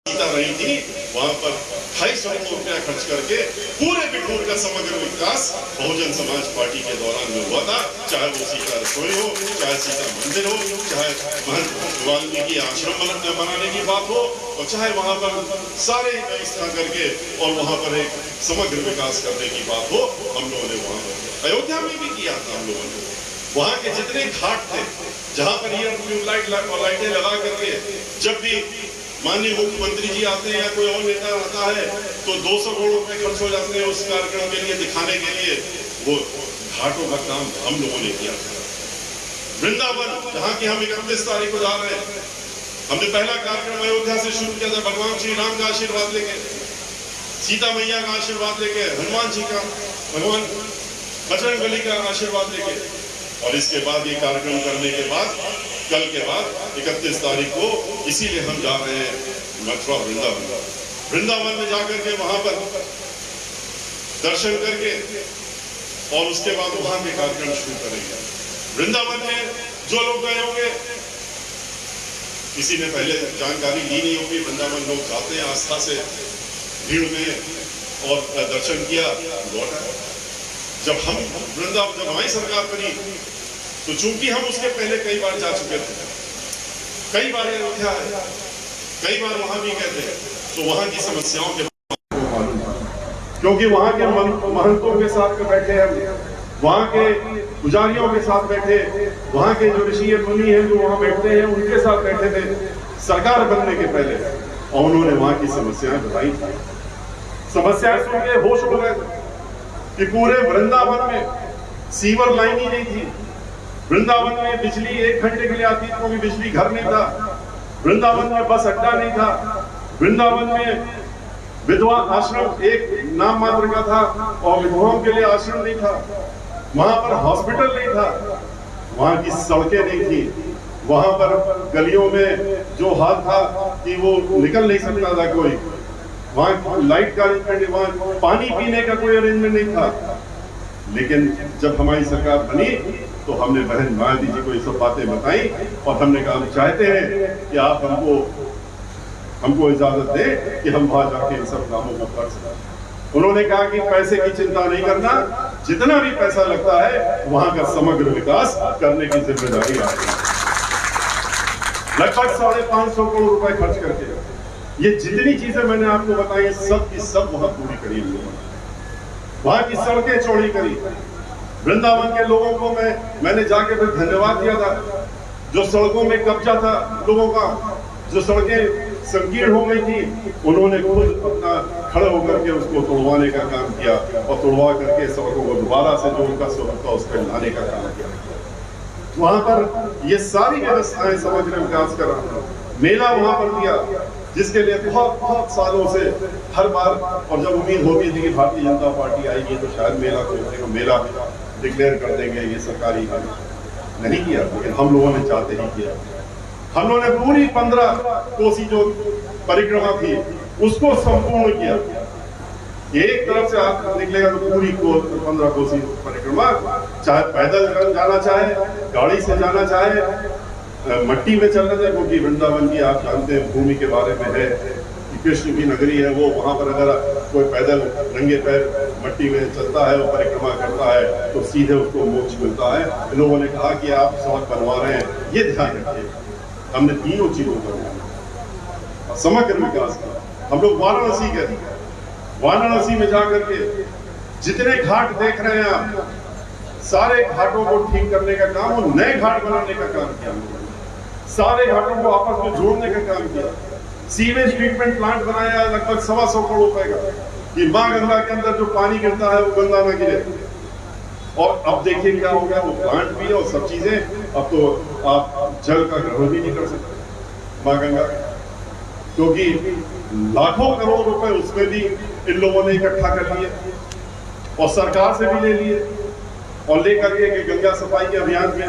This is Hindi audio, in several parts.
सीता रही थी, वहां पर 250 करोड़ रुपया खर्च करके पूरे बिठूर का समग्र विकास बहुजन समाज पार्टी के दौरान में हुआ था। चाहे वो सीता रसोई हो, चाहे सीता मंदिर हो, चाहे वाल्मीकि आश्रम बनाने की बात हो, और चाहे वहां पर सारे व्यवस्था करके और वहां पर एक समग्र विकास करने की बात हो, हम लोगों ने वहां पर अयोध्या में भी किया था। हम लोगों ने वहां के जितने घाट थे, जहां पर ये ट्यूबलाइट और लाइटें लगा करके जब भी माननीय मुख्यमंत्री जी आते हैं या कोई और नेता आता है तो 200 करोड़ रुपए खर्च हो जाते हैं उस कार्यक्रम के लिए, दिखाने के लिए। वो घाटों का काम हम लोगों ने किया। वृंदावन, जहां की हम 31 तारीख को जा रहे हैं, हमने पहला कार्यक्रम अयोध्या से शुरू किया था। भगवान श्री राम का आशीर्वाद लेके, सीता मैया का आशीर्वाद लेके, हनुमान जी का, भगवान बजरंगबली का आशीर्वाद लेके, और इसके बाद ये कार्यक्रम करने के बाद कल के बाद 31 तारीख को इसीलिए हम जा रहे हैं मथुरा वृंदावन। वृंदावन में जाकर के वहां पर दर्शन करके और उसके बाद वहां के कार्यक्रम शुरू करेंगे। वृंदावन में जो लोग गए होंगे, किसी ने पहले जानकारी ली नहीं होगी, वृंदावन लोग जाते हैं आस्था से, भीड़ में और दर्शन किया, लौटा। जब हमारी सरकार बनी तो चूंकि हम उसके पहले कई बार जा चुके थे, कई बार अयोध्या है, कई बार वहां भी गए थे, तो वहां की समस्याओं के मालूम था, क्योंकि वहां के महंतों के साथ में बैठे हैं, वहां के पुजारियों के साथ बैठे, वहां के जो ऋषि मुनि हैं जो वहां बैठते हैं उनके साथ बैठे थे सरकार बनने के पहले, और उन्होंने वहां की समस्याएं बताई थी। समस्याएं सुन के होश उड़ गए कि पूरे वृंदावन में सीवर लाइन ही नहीं थी। वृंदावन में बिजली 1 घंटे के लिए आती थी, क्योंकि बिजली घर नहीं था। वृंदावन में बस अड्डा नहीं था। वृंदावन में विधवा आश्रम एक नाम मात्र का था और विधवाओं के लिए आश्रम नहीं था। वहां पर हॉस्पिटल नहीं था, वहां की सड़कें नहीं थी, वहां पर गलियों में जो हाल था कि वो निकल नहीं सकता था कोई, वहां लाइट का अरेंजमेंट, वहां पानी पीने का कोई अरेंजमेंट नहीं था। लेकिन जब हमारी सरकार बनी तो हमने बहन मायावती जी को ये सब बातें बताई और हमने कहा हम चाहते हैं कि आप हमको इजाजत दें कि हम वहां जाके इन सब कामों को कर सकें। उन्होंने कहा कि पैसे की चिंता नहीं करना, जितना भी पैसा लगता है वहां का समग्र विकास करने की जिम्मेदारी आपकी। लगभग 550 करोड़ रुपए खर्च करके ये जितनी चीजें मैंने आपको बताई सब की सब वहां पूरी करी हम लोगों ने। वहां की सड़कें चौड़ी करी। वृंदावन के लोगों को मैंने जाके फिर धन्यवाद दिया था। जो सड़कों में कब्जा था लोगों का, जो सड़कें संकीर्ण हो गई थी, उन्होंने खुद अपना खड़े होकर के उसको तोड़वाने का काम किया और तोड़वा करके सड़कों को दोबारा से जो उनका स्वरूप था उस पर लाने का काम किया। वहां पर ये सारी व्यवस्थाएं समग्र विकास कर रहा था। मेला वहां पर दिया, जिसके लिए बहुत सालों से हर बार, और जब उम्मीद होती थी कि भारतीय जनता पार्टी आएगी तो शायद मेला खोलने को मेला डिक्लेयर कर देंगे, ये सरकारी नहीं किया, लेकिन हम लोगों ने चाहते ही किया। हम लोगों ने पूरी 15 कोसी जो परिक्रमा थी उसको संपूर्ण किया। एक तरफ से आप निकलेगा तो पूरी 15 कोसी परिक्रमा, चाहे पैदल जाना चाहे, गाड़ी से जाना चाहे, मट्टी में चलना चाहे, क्योंकि वृंदावन की आप जानते हैं भूमि के बारे में है कि कृष्ण की नगरी है वो, वहां पर अगर कोई पैदल नंगे पैर मट्टी में चलता है और परिक्रमा करता है तो सीधे उसको मोक्ष मिलता है। लोगों ने कहा कि आप सड़क बनवा रहे हैं, ये ध्यान रखिए। हमने तीनों चीजों को समग्र विकास किया। हम लोग वाराणसी में जाकर के जितने घाट देख रहे हैं आप, सारे घाटों को ठीक करने का काम और नए घाट बनाने का काम किया। सारे घाटों को आपस में जोड़ने का काम किया। सीवेज ट्रीटमेंट प्लांट बनाया लगभग 125 करोड़ रुपए का, कि मां गंगा के अंदर जो पानी गिरता है वो गंगा में गिरे। और अब देखिए क्या हो गया, वो प्लांट भी है और सब चीजें। अब तो आप जल का ग्रहण भी नहीं कर सकते मां गंगा, क्योंकि लाखों करोड़ रुपए उसमें भी इन लोगों ने इकट्ठा कर लिए और सरकार से भी ले लिए और लेकर के गंगा सफाई के अभियान में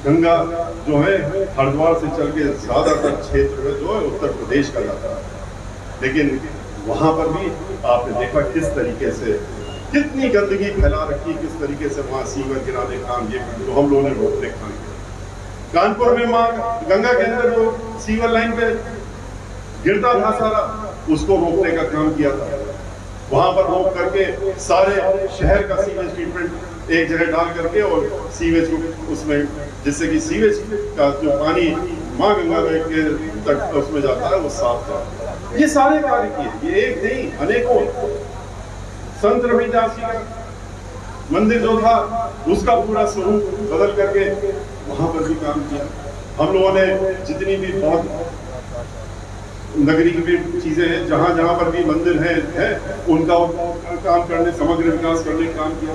गंगा जो है हरिद्वार से चल के ज्यादातर क्षेत्र में जो है उत्तर प्रदेश का जाता है। लेकिन वहां पर भी आपने देखा किस तरीके से कितनी गंदगी फैला रखी, किस तरीके से वहां सीवर गिराने काम ये जो हम लोगों ने रोकने काम किया। कानपुर में मां गंगा के अंदर जो सीवर लाइन पे गिरता था सारा, उसको रोकने का काम किया था। वहां पर रोक करके सारे शहर का सीवेज ट्रीटमेंट एक जगह डाल करके और सीवेज को उसमें, जिससे कि सीवेज का जो पानी माँ गंगा के तक उसमें जाता है वो साफ था। ये सारे कार्य किए, ये एक नहीं अनेकों। संत रविदास जी का मंदिर जो था उसका पूरा स्वरूप बदल करके वहां पर भी काम किया। हम लोगों ने जितनी भी बहुत नगरी की भी चीजें हैं, जहां जहां पर भी मंदिर है उनका काम करने, समग्र विकास करने का काम किया।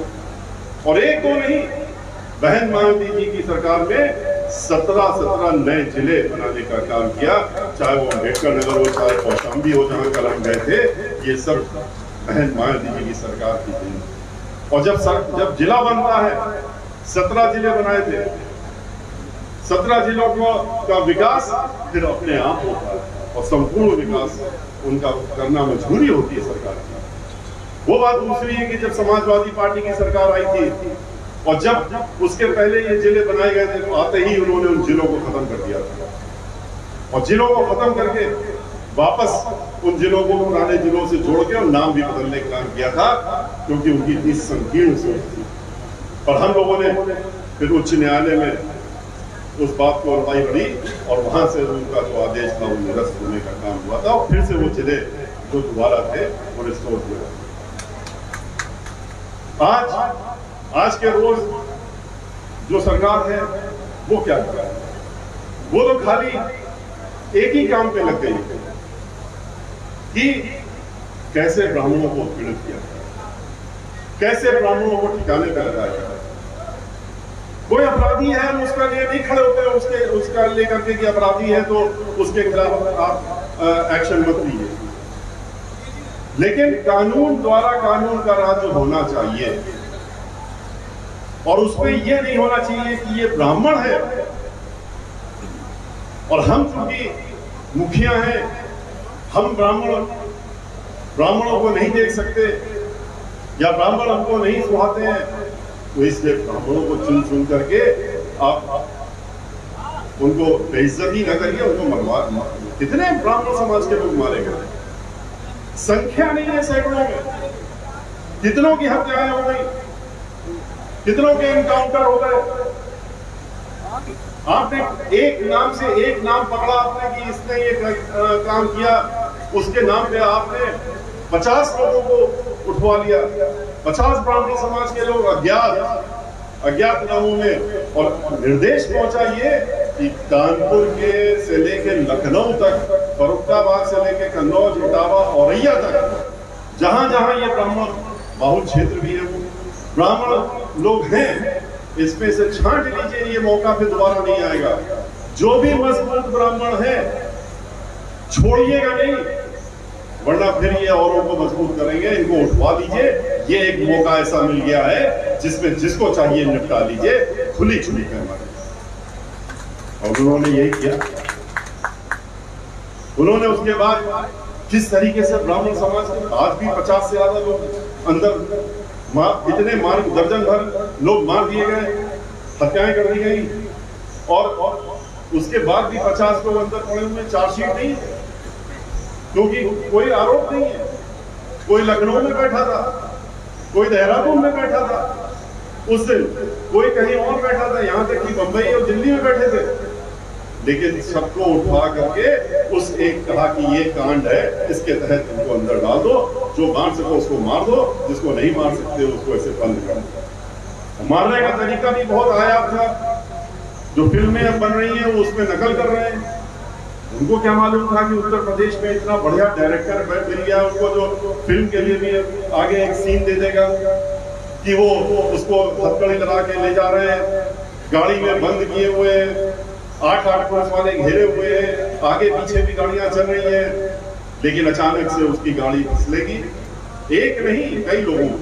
और एक दो नहीं, बहन मायावती जी की सरकार में 17 नए जिले बनाने का काम किया, चाहे वो अम्बेडकर नगर हो, चाहे कौशाम्बी हो जहां कल हम गए थे, ये सब बहन मायावती जी की सरकार की थी। और जब जिला बनता है, 17 जिले बनाए थे, 17 जिलों का विकास फिर अपने आप होता है और संपूर्ण विकास उनका करना मजबूरी होती है सरकार की। वो बात दूसरी है कि जब समाजवादी पार्टी की सरकार आई थी और जब उसके पहले ये जिले बनाए गए थे, तो आते ही उन्होंने उन जिलों को खत्म कर दिया था। और जिलों को खत्म करके वापस उन जिलों को पुराने जिलों से जोड़ के और नाम भी बदलने का काम किया था, क्योंकि उनकी इतनी संकीर्ण सोच थी। और हम लोगों ने फिर उच्च न्यायालय में उस बात को लड़ाई लड़ी और वहां से उनका जो आदेश था वो निरस्त होने का काम हुआ था और फिर से वो जिले जो दोबारा थे वो रिस्टोर हुए। आज के रोज जो सरकार है वो क्या कर रहा है? वो तो खाली एक ही काम पे लग गई कि कैसे ब्राह्मणों को उत्पीड़ित किया जाए, कैसे ब्राह्मणों को ठिकाने पे लगाया जाए। कोई अपराधी है, हम उसका लिए नहीं खड़े होते, उसका लेकर के कि अपराधी है तो उसके खिलाफ आप एक्शन मत लीजिए। लेकिन कानून द्वारा कानून का राज होना चाहिए और उसमें यह नहीं होना चाहिए कि ये ब्राह्मण है और हम चूंकि मुखिया हैं, हम ब्राह्मणों को नहीं देख सकते या ब्राह्मण हमको नहीं सुहाते हैं, तो इसलिए ब्राह्मणों को चुन करके आप उनको बेइज्जती न करिए, उनको मरवा। कितने ब्राह्मण समाज के लोग मारे गए, संख्या नहीं है सैकड़ों में। कितनों की हत्याएं हो गई, कितनों के एनकाउंटर हो गए। आपने एक नाम पकड़ा आपने कि इसने ये काम किया, उसके नाम पे आपने 50 लोगों को उठवा लिया। 50 ब्राह्मण समाज के लोग अज्ञात नामों में, और निर्देश पहुंचा ये कि कानपुर से लेकर लखनऊ तक, फरुखाबाद से लेकर कन्नौज, इटावा, औरैया तक, जहां जहां ये ब्राह्मण बाहुल क्षेत्र भी है, वो ब्राह्मण लोग हैं, इसमें से छांट लीजिए, ये मौका फिर दोबारा नहीं आएगा। जो भी मजबूत ब्राह्मण है छोड़िएगा नहीं, वरना फिर ये औरों को मजबूत करेंगे। इनको उठवा लीजिए, ये एक मौका ऐसा मिल गया है जिसमें जिसको चाहिए निपटा लीजिए, खुली छुली पैमाने। और उन्होंने यही किया। उन्होंने उसके बाद किस तरीके से ब्राह्मण समाज के आज भी 50 से ज्यादा लोग अंदर इतने दर्जन भर लोग मार दिए गए, हत्याएं कर दी गई, और उसके बाद भी 50 लोग अंदर पड़े हुए, चार्जशीट नहीं, क्योंकि कोई आरोप नहीं है। कोई लखनऊ में बैठा था, कोई देहरादून में बैठा था उस दिन, कोई कहीं और बैठा था, यहां तक कि बंबई और दिल्ली में बैठे थे, लेकिन सबको उठा करके उस एक कहा कि ये कांड है, इसके तहत इनको अंदर डाल दो, जो मार सको उसको मार दो, जिसको नहीं मार सकते उसको ऐसे बंद कर दो। मारने का तरीका भी बहुत आयाम था। जो फिल्में अब बन रही हैं वो उसमें नकल कर रहे हैं। उनको क्या मालूम था कि उत्तर प्रदेश में इतना बढ़िया डायरेक्टर मिल गया उनको, जो फिल्म के लिए भी आगे एक सीन दे देगा कि वो उसको हथकड़ी लगा के ले जा रहे हैं, गाड़ी में बंद किए हुए, 8 पुलिस वाले घेरे हुए हैं, आगे पीछे भी गाड़ियां चल रही हैं, लेकिन अचानक से उसकी गाड़ी फिसलेगी। एक नहीं, कई लोगों को,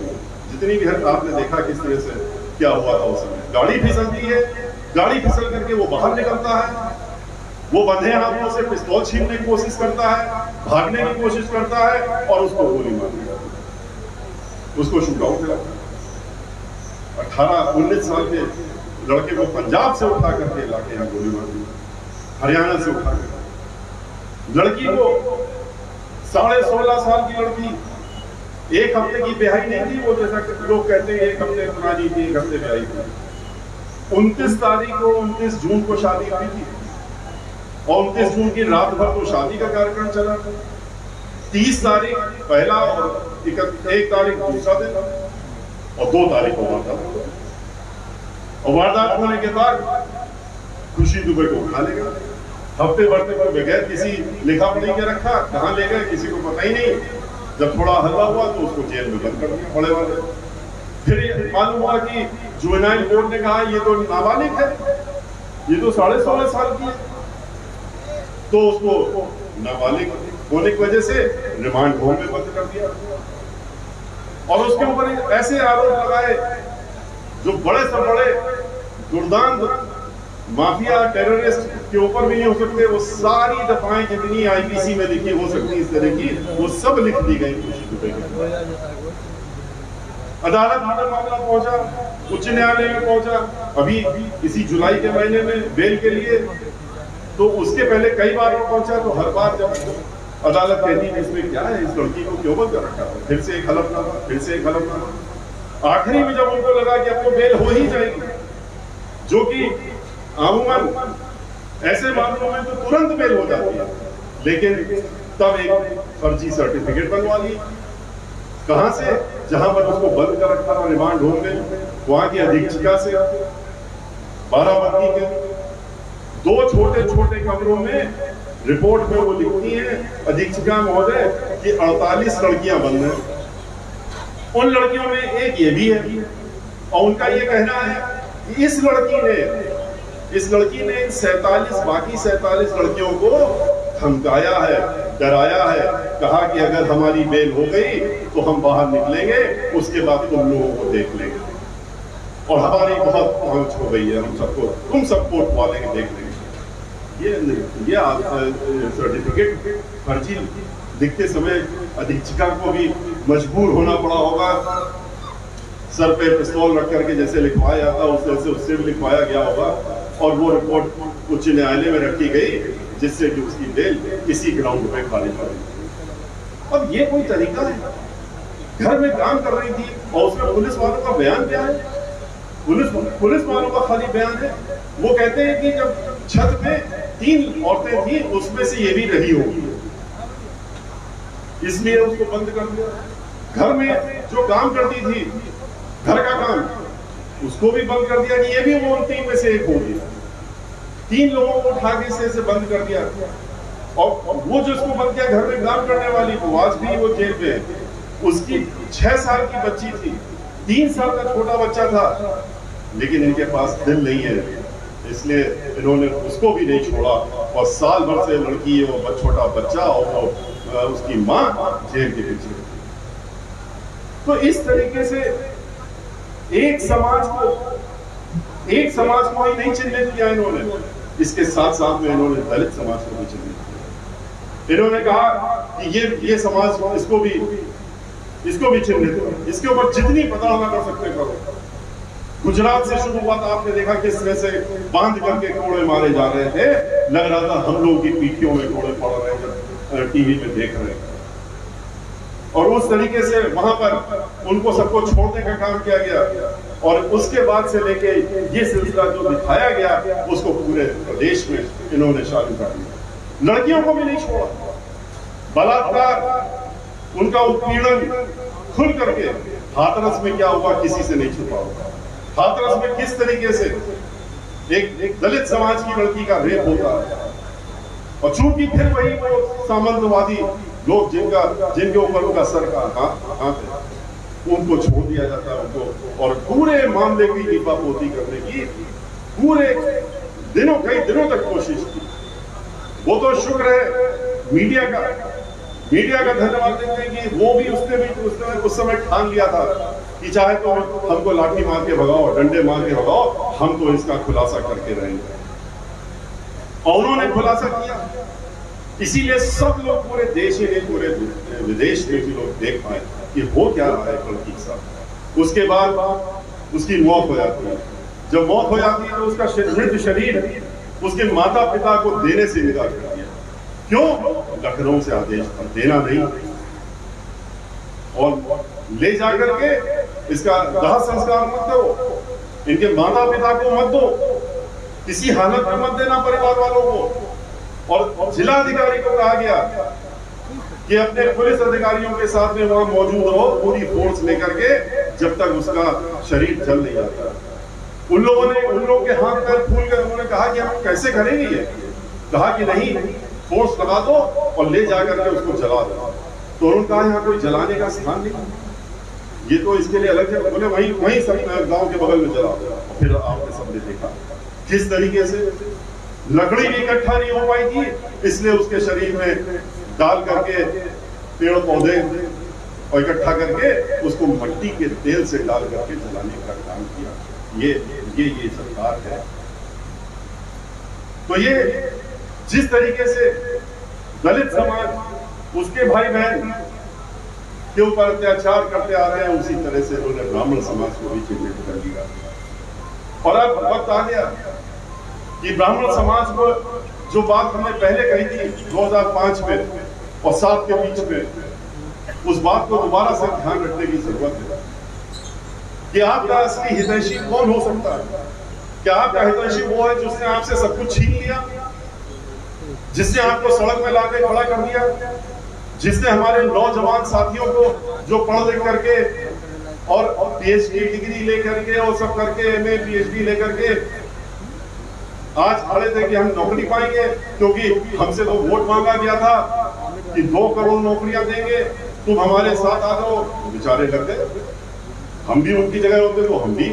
जितनी भी आपने देखा किस तरह से क्या हुआ था उस समय। गाड़ी फिसलती है, गाड़ी फिसल करके वो बाहर निकलता है, वो बंधे हाथों से पिस्तौल छीनने की कोशिश करता है, भागने की कोशिश करता है और उसको गोली मार दी जाती है, उसको शूट आउट करता है। 18-19 साल के लड़के को पंजाब से उठा करके लाके यहाँ गोली मार दी, हरियाणा से उठा करके। लड़की को 16.5 साल की लड़की, 1 हफ्ते की ब्याही नहीं थी वो, जैसा कि लोग कहते हैं 1 हफ्ते पुरानी थी, 1 हफ्ते ब्याही थी। 29 तारीख को, 29 जून को शादी हुई थी और 29 जून की रात भर तो शादी का कार्यक्रम चला। 30 तारीख पहला और 1 तारीख दूसरा दिन और 2 तारीख को वारदात। और वारदात होने के बाद खुशी दुबे को उठा ले गए। हफ्ते भरते पर बगैर किसी लिखा पढ़ी के रखा, कहाँ ले गए किसी को पता ही नहीं। जब थोड़ा हल्ला हुआ तो उसको जेल में बंद कर दिया बड़े वाले। फिर मालूम हुआ कि जुवेनाइल कोर्ट ने कहा ये तो नाबालिग है, ये तो 16.5 साल की है, तो उसको नाबालिग होने की वजह से रिमांड होम में बंद कर दिया। और उसके ऊपर ऐसे आरोप लगाए जो बड़े से बड़े दुर्दांत माफिया टेररिस्ट के ऊपर भी नहीं हो सकते। वो सारी दफाएं जितनी आईपीसी में लिखी हो सकती इस तरह की, वो सब लिख दी गई। अदालत में मामला पहुंचा, उच्च न्यायालय में पहुंचा अभी इसी जुलाई के महीने में बेल के लिए। तो उसके पहले कई बार वो पहुंचा, तो हर बार जब अदालत कहती है इसमें क्या है, इस लड़की को क्यों बंद कर रखा, फिर से एक हलफनामा, फिर से एक हलफनामा। आखिरी में जब उनको लगा कि अब तो बेल हो ही जाएगी, जो कि अमूमन ऐसे मामलों में तो तुरंत बेल हो जाती है, लेकिन तब एक फर्जी सर्टिफिकेट बनवा ली। कहां से? जहां पर उसको बंद कर रखा था रिमांड होम में, वहां की अधीक्षिका से। बाराबंकी के 2 छोटे छोटे कमरों में रिपोर्ट में वो लिखती हैं अधीक्षिका महोदय कि 48 लड़कियां बंद हैं। उन लड़कियों में एक ये भी है, और उनका ये कहना है कि इस लड़की ने इन 47 बाकी 47 लड़कियों को धमकाया है, डराया है, कहा कि अगर हमारी बेल हो गई तो हम बाहर निकलेंगे, उसके बाद तुम लोगों को देख लेंगे और हमारी बहुत पहुंच हो गई है, हम सबको तुम सब कोर्ट वालेंगे, देख लेंगे। ये सर्टिफिकेट फर्जी लिखते समय अधीक्षिका को भी मजबूर होना पड़ा होगा। सर पे पिस्तौल रख करके जैसे लिखवाया जाता उससे भी लिखवाया गया होगा, और वो रिपोर्ट उच्च न्यायालय में रखी गई, जिससे कि उसकी बेल इसी ग्राउंड पे खारिज हो गई। अब ये कोई तरीका है? घर में काम कर रही थी और उसमें पुलिस वालों का बयान क्या है? पुलिस वालों का खाली बयान है। वो कहते हैं कि जब छत पे 3 औरतें थी, उसमें से ये भी रही होगी, इसलिए उसको बंद कर दिया। घर में जो काम करती थी, घर का काम, उसको भी बंद कर दिया कि ये भी वो 3 में से एक होगी। 3 लोगों को उठा के से बंद कर दिया। और वो जो उसको बंद किया, घर में काम करने वाली को, आज भी वो जेल पे है। उसकी 6 साल की बच्ची थी, 3 साल का छोटा बच्चा था, लेकिन इनके पास दिल नहीं है, इसलिए इन्होंने उसको भी नहीं छोड़ा। और साल भर से लड़की है, वो छोटा बच्चा और उसकी माँ जेल के पीछे। तो इस तरीके से एक समाज को ही नहीं चिन्हित किया इन्होंने, इसके साथ साथ में इन्होंने दलित समाज को भी चिन्हित किया। इन्होंने कहा कि ये समाज इसको भी चिन्हित करो, इसके ऊपर जितनी प्रताड़ना कर सकते करो। गुजरात से शुरू हुआ था, आपने देखा किस तरह से बांध करके कोड़े मारे जा रहे थे, लग रहा था हम लोग की पीठियों में कोड़े पड़ रहे हैं, टीवी में देख रहे हैं। और उस तरीके से वहां पर उनको सबको छोड़ने का काम किया गया। और उसके बाद से लेके ये सिलसिला जो दिखाया गया, उसको पूरे प्रदेश में इन्होंने चालू कर दिया। लड़कियों को भी नहीं छोड़ा, बलात्कार, उनका उत्पीड़न खुल करके। हाथरस में क्या हुआ, किसी से नहीं छुपा हुआ। हाथरस में किस तरीके से एक दलित समाज की लड़की का रेप होता है, और चूंकि फिर वही वो सामंतवादी लोग जिनके ऊपर उनका सर का हाथ है, उनको छोड़ दिया जाता है उनको, और पूरे मामले की लिपापोती करने की पूरे कई दिनों तक कोशिश की। वो तो शुक्र है मीडिया का धन्यवाद देते हैं कि वो भी उसने उस समय ठान लिया था कि चाहे तो हमको लाठी मार के भगाओ, डंडे मार के भगाओ, हम तो इसका खुलासा करके रहेंगे। और उन्होंने खुलासा किया, इसीलिए सब लोग पूरे देश ही नहीं, पूरे विदेश में भी लोग देख पाए कि हो क्या रहा है लड़की के साथ। उसके बाद उसकी मौत हो जाती है। जब मौत हो जाती है तो उसका मृत शरीर उसके माता पिता को देने से इनकार कर दिया, क्यों? लखनऊ से आदेश पर देना नहीं, और ले जाकर के इसका दाह संस्कार मत दो, इनके माता पिता को मत दो, किसी हालत में मत देना परिवार वालों को। और जिलाधिकारी को कहा गया कि अपने पुलिस अधिकारियों के साथ में वहां मौजूद रहो, पूरी फोर्स लेकर के, जब तक उसका शरीर जल नहीं जाता। उन लोगों के हाथ पैर फूल कर उन्होंने कहा कि हम कैसे करेंगे ये, कहा कि नहीं, फोर्स लगा दो और ले जाकर के उसको जला दो। तो उन्होंने कहा यहाँ कोई जलाने का स्थान नहीं, ये तो इसके लिए अलग जगह, बोले वहीं सब गांव के बगल में जला दो। फिर आपने सबने देखा किस तरीके से लकड़ी भी इकट्ठा नहीं हो पाई थी, इसलिए उसके शरीर में डाल करके पेड़ पौधे और इकट्ठा करके उसको मिट्टी के तेल से डाल करके जलाने का काम किया। ये सरकार है। तो ये जिस तरीके से दलित समाज उसके भाई बहन के ऊपर अत्याचार करते आ रहे हैं, उसी तरह से उन्होंने ब्राह्मण समाज को भी चिन्हित कर लिया। और अब वक्त आ गया कि ब्राह्मण समाज को जो बात हमने पहले कही थी 2005 में और 7 के बीच में, उस बात को दोबारा से ध्यान रखने की जरूरत है कि आपका असली हितैषी कौन हो सकता है। क्या आपका हितैषी वो है जिसने आपसे सब कुछ छीन लिया, जिसने आपको सड़क में लाकर खड़ा कर दिया, जिसने हमारे नौजवान साथियों को जो पढ़ लिख करके और पीएचडी डिग्री लेकर के और सब करके एमए पीएचडी लेकर के आज खड़े थे कि हम नौकरी पाएंगे, क्योंकि हमसे तो वोट मांगा गया था कि 2 करोड़ नौकरियां देंगे, तुम हमारे साथ आ जाओ। बेचारे लग गए, हम भी उनकी जगह होते तो हम भी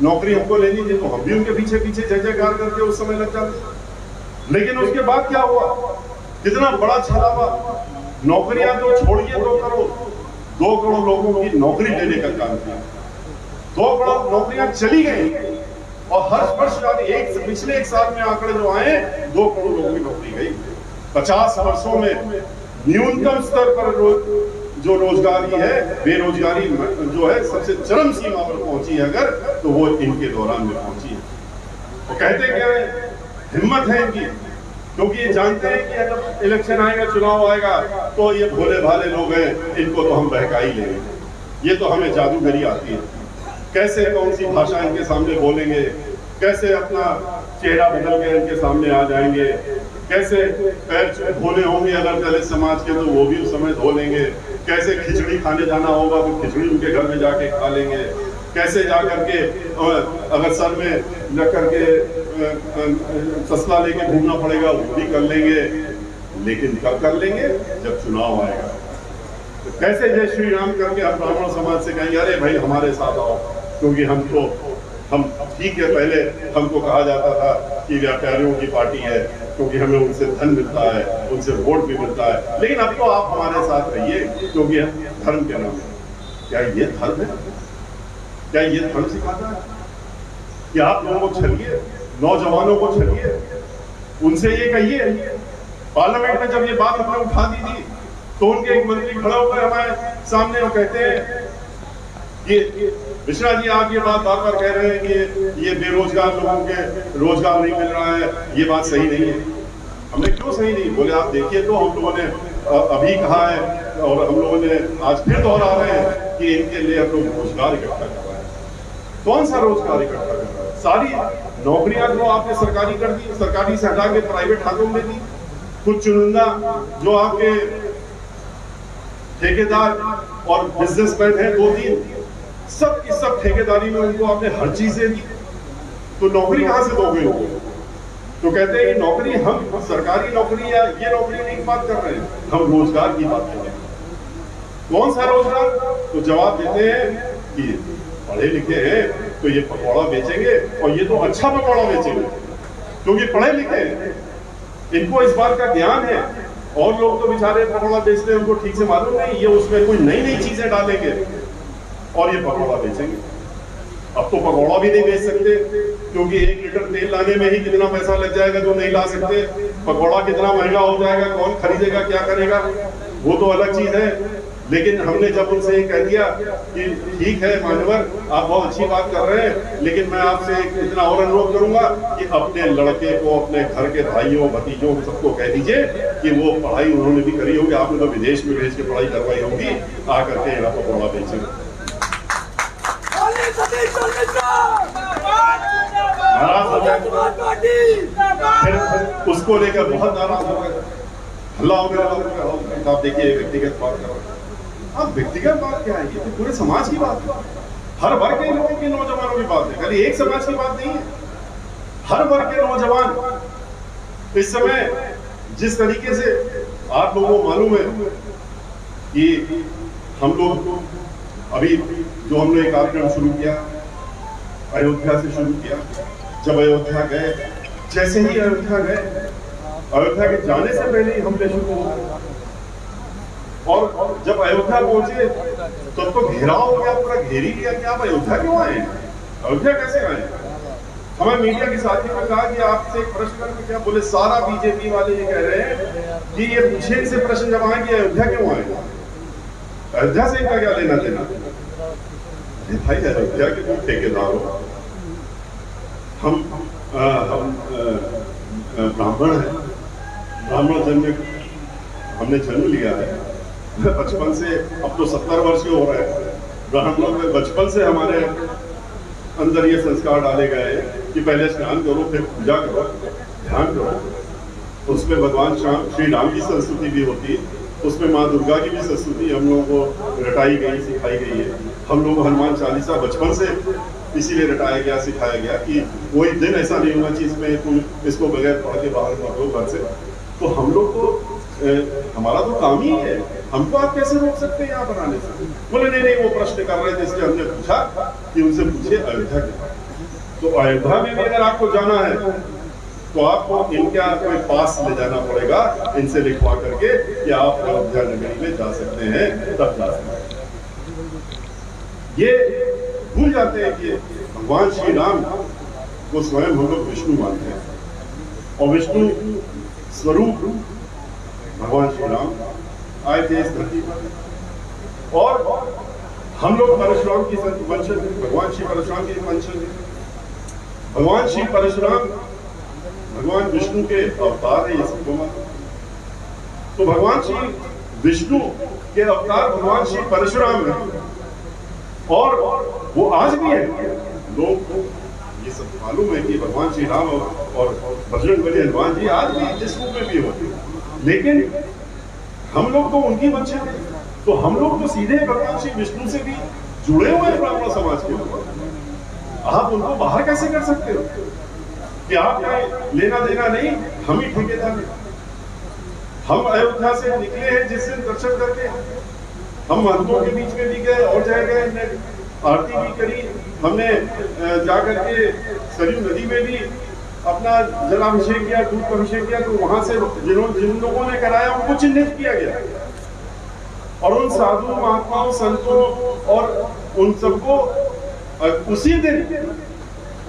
नौकरी हमको लेनी थी, तो हम भी उनके पीछे पीछे जय जयकार करके उस समय लग जाते। लेकिन उसके बाद क्या हुआ, कितना बड़ा छलावा, नौकरियां तो छोड़िए 2 करोड़ लोगों की नौकरी लेने का काम किया। 2 करोड़ नौकरियां चली गई और हर वर्ष पिछले 1 साल में आंकड़े जो आए 2 करोड़ लोगों की नौकरी गई। 50 वर्षों में न्यूनतम स्तर पर जो रोजगारी है, बेरोजगारी जो है सबसे चरम सीमा पर पहुंची है अगर, तो वो इनके दौरान में पहुंची है। तो कहते क्या है, हिम्मत है इनकी, क्योंकि ये जानते हैं कि अगर इलेक्शन आएगा, चुनाव आएगा, तो ये भोले भाले लोग हैं, इनको तो हम बहका ही लेंगे। ये तो हमें जादूगरी आती है, कैसे कौन सी भाषा इनके सामने बोलेंगे, कैसे अपना चेहरा बदल के इनके सामने आ जाएंगे, कैसे पैर धोने होंगे अगर दलित समाज के तो वो भी उस समय धो लेंगे, कैसे खिचड़ी खाने जाना होगा तो खिचड़ी उनके घर में जाके खा लेंगे, कैसे जा करके अगर सर में लग करके तसला लेके घूमना पड़ेगा वो भी कर लेंगे। लेकिन कब कर लेंगे, जब चुनाव आएगा। तो कैसे जय श्री राम करके आप ब्राह्मण समाज से कहेंगे अरे भाई हमारे साथ आओ, क्योंकि हम ठीक है, पहले हमको कहा जाता था कि व्यापारियों की पार्टी है, क्योंकि हमें उनसे धन मिलता है, उनसे वोट भी मिलता है, लेकिन अब तो आप हमारे साथ रहिए क्योंकि धर्म के नाम है। क्या ये धर्म है? क्या ये धर्म सिखाता है कि आप लोगों को छलिए, नौजवानों को छलिए, उनसे ये कहिए। पार्लियामेंट में जब ये बात हमने उठा दी थी तो उनके एक मंत्री खड़ा होकर हमारे सामने वो कहते हैं कि मिश्रा जी आप ये बात बार बार कह रहे हैं कि ये बेरोजगार लोगों के रोजगार नहीं मिल रहा है, ये बात सही नहीं है। हमने क्यों सही नहीं बोले, आप देखिए तो हम लोगों ने अभी कहा है और हम लोगों ने आज फिर दोहरा रहे हैं कि इनके लिए हम लोग रोजगार इकट्ठा कर रहे हैं। कौन सा रोजगार इकट्ठा कर रहे हैं? सारी नौकरियां जो आपने सरकारी कर दी, सरकारी से हटा के प्राइवेट हाथों में दी। कुछ चुनिंदा जो आपके ठेकेदार और बिजनेसमैन है 2-3, सब की सब ठेकेदारी में उनको आपने हर चीज दे दी, तो नौकरी कहां से दोगे उनको? तो कहते हैं कि नौकरी, हम सरकारी नौकरी या ये नौकरी नहीं की बात कर रहे हैं, हम रोजगार की बात कर रहे हैं। कौन सा रोजगार? तो जवाब देते हैं कि पढ़े लिखे हैं तो ये पकौड़ा बेचेंगे, और ये तो अच्छा पकौड़ा बेचेंगे क्योंकि पढ़े लिखे हैं, इनको इस बात का ज्ञान है। और लोग तो बेचारे पकौड़ा बेचते हैं, उनको ठीक से मालूम नहीं, ये उसमें कोई नई नई चीजें डालेंगे और ये पकौड़ा बेचेंगे। अब तो पकौड़ा भी नहीं बेच सकते क्योंकि 1 लीटर तेल लाने में ही कितना पैसा लग जाएगा जो नहीं ला सकते। पकौड़ा कितना महंगा हो जाएगा, कौन खरीदेगा, क्या करेगा, वो तो अलग चीज है। लेकिन हमने जब उनसे ये कह दिया कि ठीक है मान्यवर, आप बहुत अच्छी बात कर रहे हैं, लेकिन मैं आपसे इतना और अनुरोध करूंगा कि अपने लड़के को, अपने घर के भाइयों भतीजों सबको कह दीजिए कि वो पढ़ाई उन्होंने भी करी होगी, आपने तो विदेश में भेज के पढ़ाई करवाई होगी, आकर के यहाँ पर पढ़ा भेजें। नाराज हो गए, फिर उसको लेकर बहुत नाराज हो गए, हल्ला हो गया। आप देखिए व्यक्तिगत बात कर रहे हैं। अब व्यक्तिगत बात क्या है, ये तो पूरे समाज की बात है, हर वर्ग के लोगों के नौजवानों की बात है, खाली एक समाज की बात नहीं है। हर वर्ग के नौजवान इस समय जिस तरीके से आप लोगों को मालूम है कि हम लोग अभी जो हमने एक कार्यक्रम शुरू किया, अयोध्या से शुरू किया। जब अयोध्या गए, जैसे ही अयोध्या गए, अयोध्या के जाने से पहले ही हमले शुरू हो गए, और जब अयोध्या पहुंचे तब तो घेराव हो गया, पूरा घेर ही लिया कि आप अयोध्या क्यों आए, अयोध्या कैसे आए। हमें मीडिया के साथियों ने कहा कि आपसे एक प्रश्न करके क्या बोले, सारा बीजेपी वाले ये कह रहे हैं कि ये पूछे इनसे प्रश्न जब आए कि अयोध्या क्यों आए, अयोध्या से इनका क्या लेना देना। भाई अयोध्या के तुम ठेकेदार हो, हम ब्राह्मण हैं, ब्राह्मण जन्म हमने जन्म लिया है बचपन से, अब तो 70 वर्ष के हो रहे हैं। ब्राह्मणों में बचपन से हमारे अंदर ये संस्कार डाले गए हैं कि पहले स्नान करो, फिर पूजा करो, ध्यान करो। उसमें भगवान श्री राम की संस्तुति भी होती है, उसमें माँ दुर्गा की भी संस्तुति हम लोगों को रटाई गई, सिखाई गई है। हम लोग हनुमान चालीसा बचपन से इसीलिए रटाया गया, सिखाया गया कि कोई दिन ऐसा नहीं होना चाहिए इसमें तुम इसको बगैर पढ़ के बाहर निकलो घर से। तो हम लोग तो हमारा तो काम ही है, हमको आप कैसे रोक सकते हैं यहाँ बनाने से। बोले नहीं, वो प्रश्न कर रहे थे, इसलिए हमने पूछा कि उनसे पूछे अयोध्या के। तो अयोध्या में भी अगर आपको जाना है तो आपको इनका कोई पास ले जाना पड़ेगा, इनसे लिखवा करके कि आप अयोध्या नगरी में जा सकते हैं, तब जा सकते हैं। ये भूल जाते हैं कि भगवान श्री राम को स्वयं हम लोग विष्णु मानते हैं, और विष्णु स्वरूप भगवान श्री राम आए थे इस धरती पर, और हम लोग परशुराम की वंशज, भगवान श्री परशुराम की वंशज। भगवान श्री परशुराम भगवान विष्णु के अवतार है, ये सबको मालूम। तो भगवान श्री विष्णु के अवतार भगवान श्री परशुराम है, और वो आज भी है। लोग को ये सब मालूम है कि भगवान श्री राम और बजरंगबली हनुमान जी आज भी जिस रूप में भी होते हैं, लेकिन हम लोग तो उनकी वंशज हैं। तो हम लोग तो सीधे भगवान श्री विष्णु से भी जुड़े हुए हैं ब्राह्मण समाज के लोग। आप उनको बाहर कैसे कर सकते हो कि आपका लेना देना नहीं, हम ही ठेकेदार हैं। हम अयोध्या से निकले हैं जिस दिन दर्शन करके, हम महंतों के बीच में भी गए और जाए गए, हमने आरती भी करी, हमने जाकर के सरयू नदी में भी अपना जलाभिषेक किया, दूध का अभिषेक किया। तो वहां से जिन लोगों ने कराया उनको चिन्हित किया गया, और उन साधु महात्माओं संतों और उन सबको उसी दिन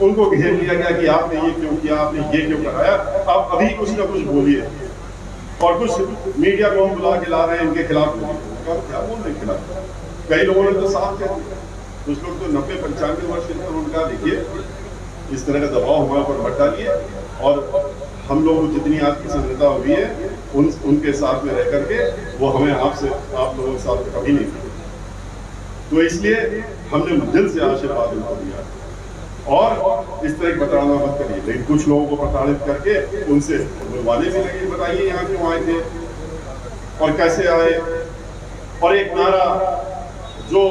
उनको घेर लिया गया कि आपने ये क्यों किया, आपने ये क्यों कराया, आप अभी कुछ ना कुछ बोलिए। और कुछ मीडिया को हम बुला के ला रहे हैं इनके खिलाफ, क्या बोल रहे खिलाफ। कई लोगों ने तो साफ कह दिया, कुछ लोग तो 90-95 वर्ष के अंदर उनका देखिए इस तरह का दबाव हमारे ऊपर बढ़ डालिए, और हम लोग जितनी आपकी संगता हुई है उनके साथ में रह करके वो हमें आप लोगों के साथ कभी नहीं की। तो इसलिए हमने दिल से आशीर्वाद उनको दिया, और इस तरह की प्रताड़ना मत करिए। लेकिन कुछ लोगों को प्रताड़ित करके उनसे बुलवाने भी लगे, बताइए यहाँ क्यों आए थे और कैसे आए। और एक नारा, जो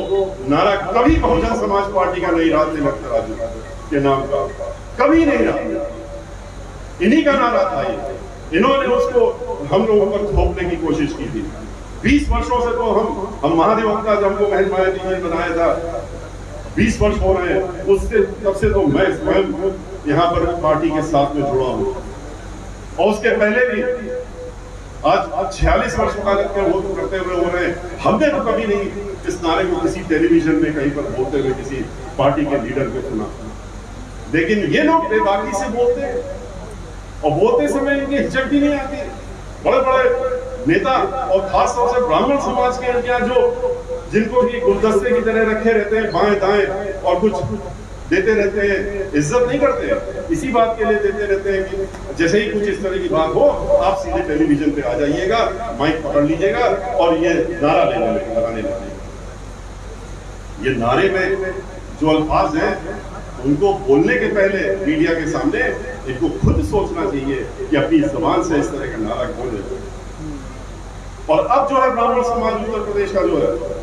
नारा कभी बहुजन समाज पार्टी का नहीं रहा, तिलक राजू के नाम का कभी नहीं रहा, इन्हीं का नारा था ये। इन्होंने उसको हम लोगों पर थोपने की कोशिश की थी। 20 वर्षों से तो हम महादेव का जब हमको महल माया जी ने बनाया था, 20 वर्ष हो रहे हैं, उससे तब से तो मैं स्वयं यहाँ पर पार्टी के साथ में जुड़ा हूँ। और उसके पहले भी आज 46 वर्ष करते हुए हो रहे हैं, हमने तो कभी नहीं इस नारे को किसी टेलीविजन में कहीं पर बोलते हुए किसी पार्टी के लीडर को सुना। लेकिन ये लोग बेबाकी से बोलते हैं, और बोलते समय इनकी हिचक भी नहीं आती। बड़े बड़े नेता और खास तौर से ब्राह्मण समाज के लड़कियां जो जिनको भी गुलदस्ते की तरह रखे रहते हैं बाएं दाएं और कुछ देते रहते हैं, इज्जत नहीं करते हैं, इसी बात के लिए देते रहते हैं कि जैसे ही कुछ इस तरह की बात हो आप सीधे टेलीविजन पे आ जाइएगा, माइक पकड़ लीजिएगा और ये नारा लगाने लगेगा। ये नारे में जो अल्फाज हैं उनको बोलने के पहले मीडिया के सामने इनको खुद सोचना चाहिए कि अपनी जबान से इस तरह का नारा बोले। और अब जो है ब्राह्मण समाज उत्तर प्रदेश का जो है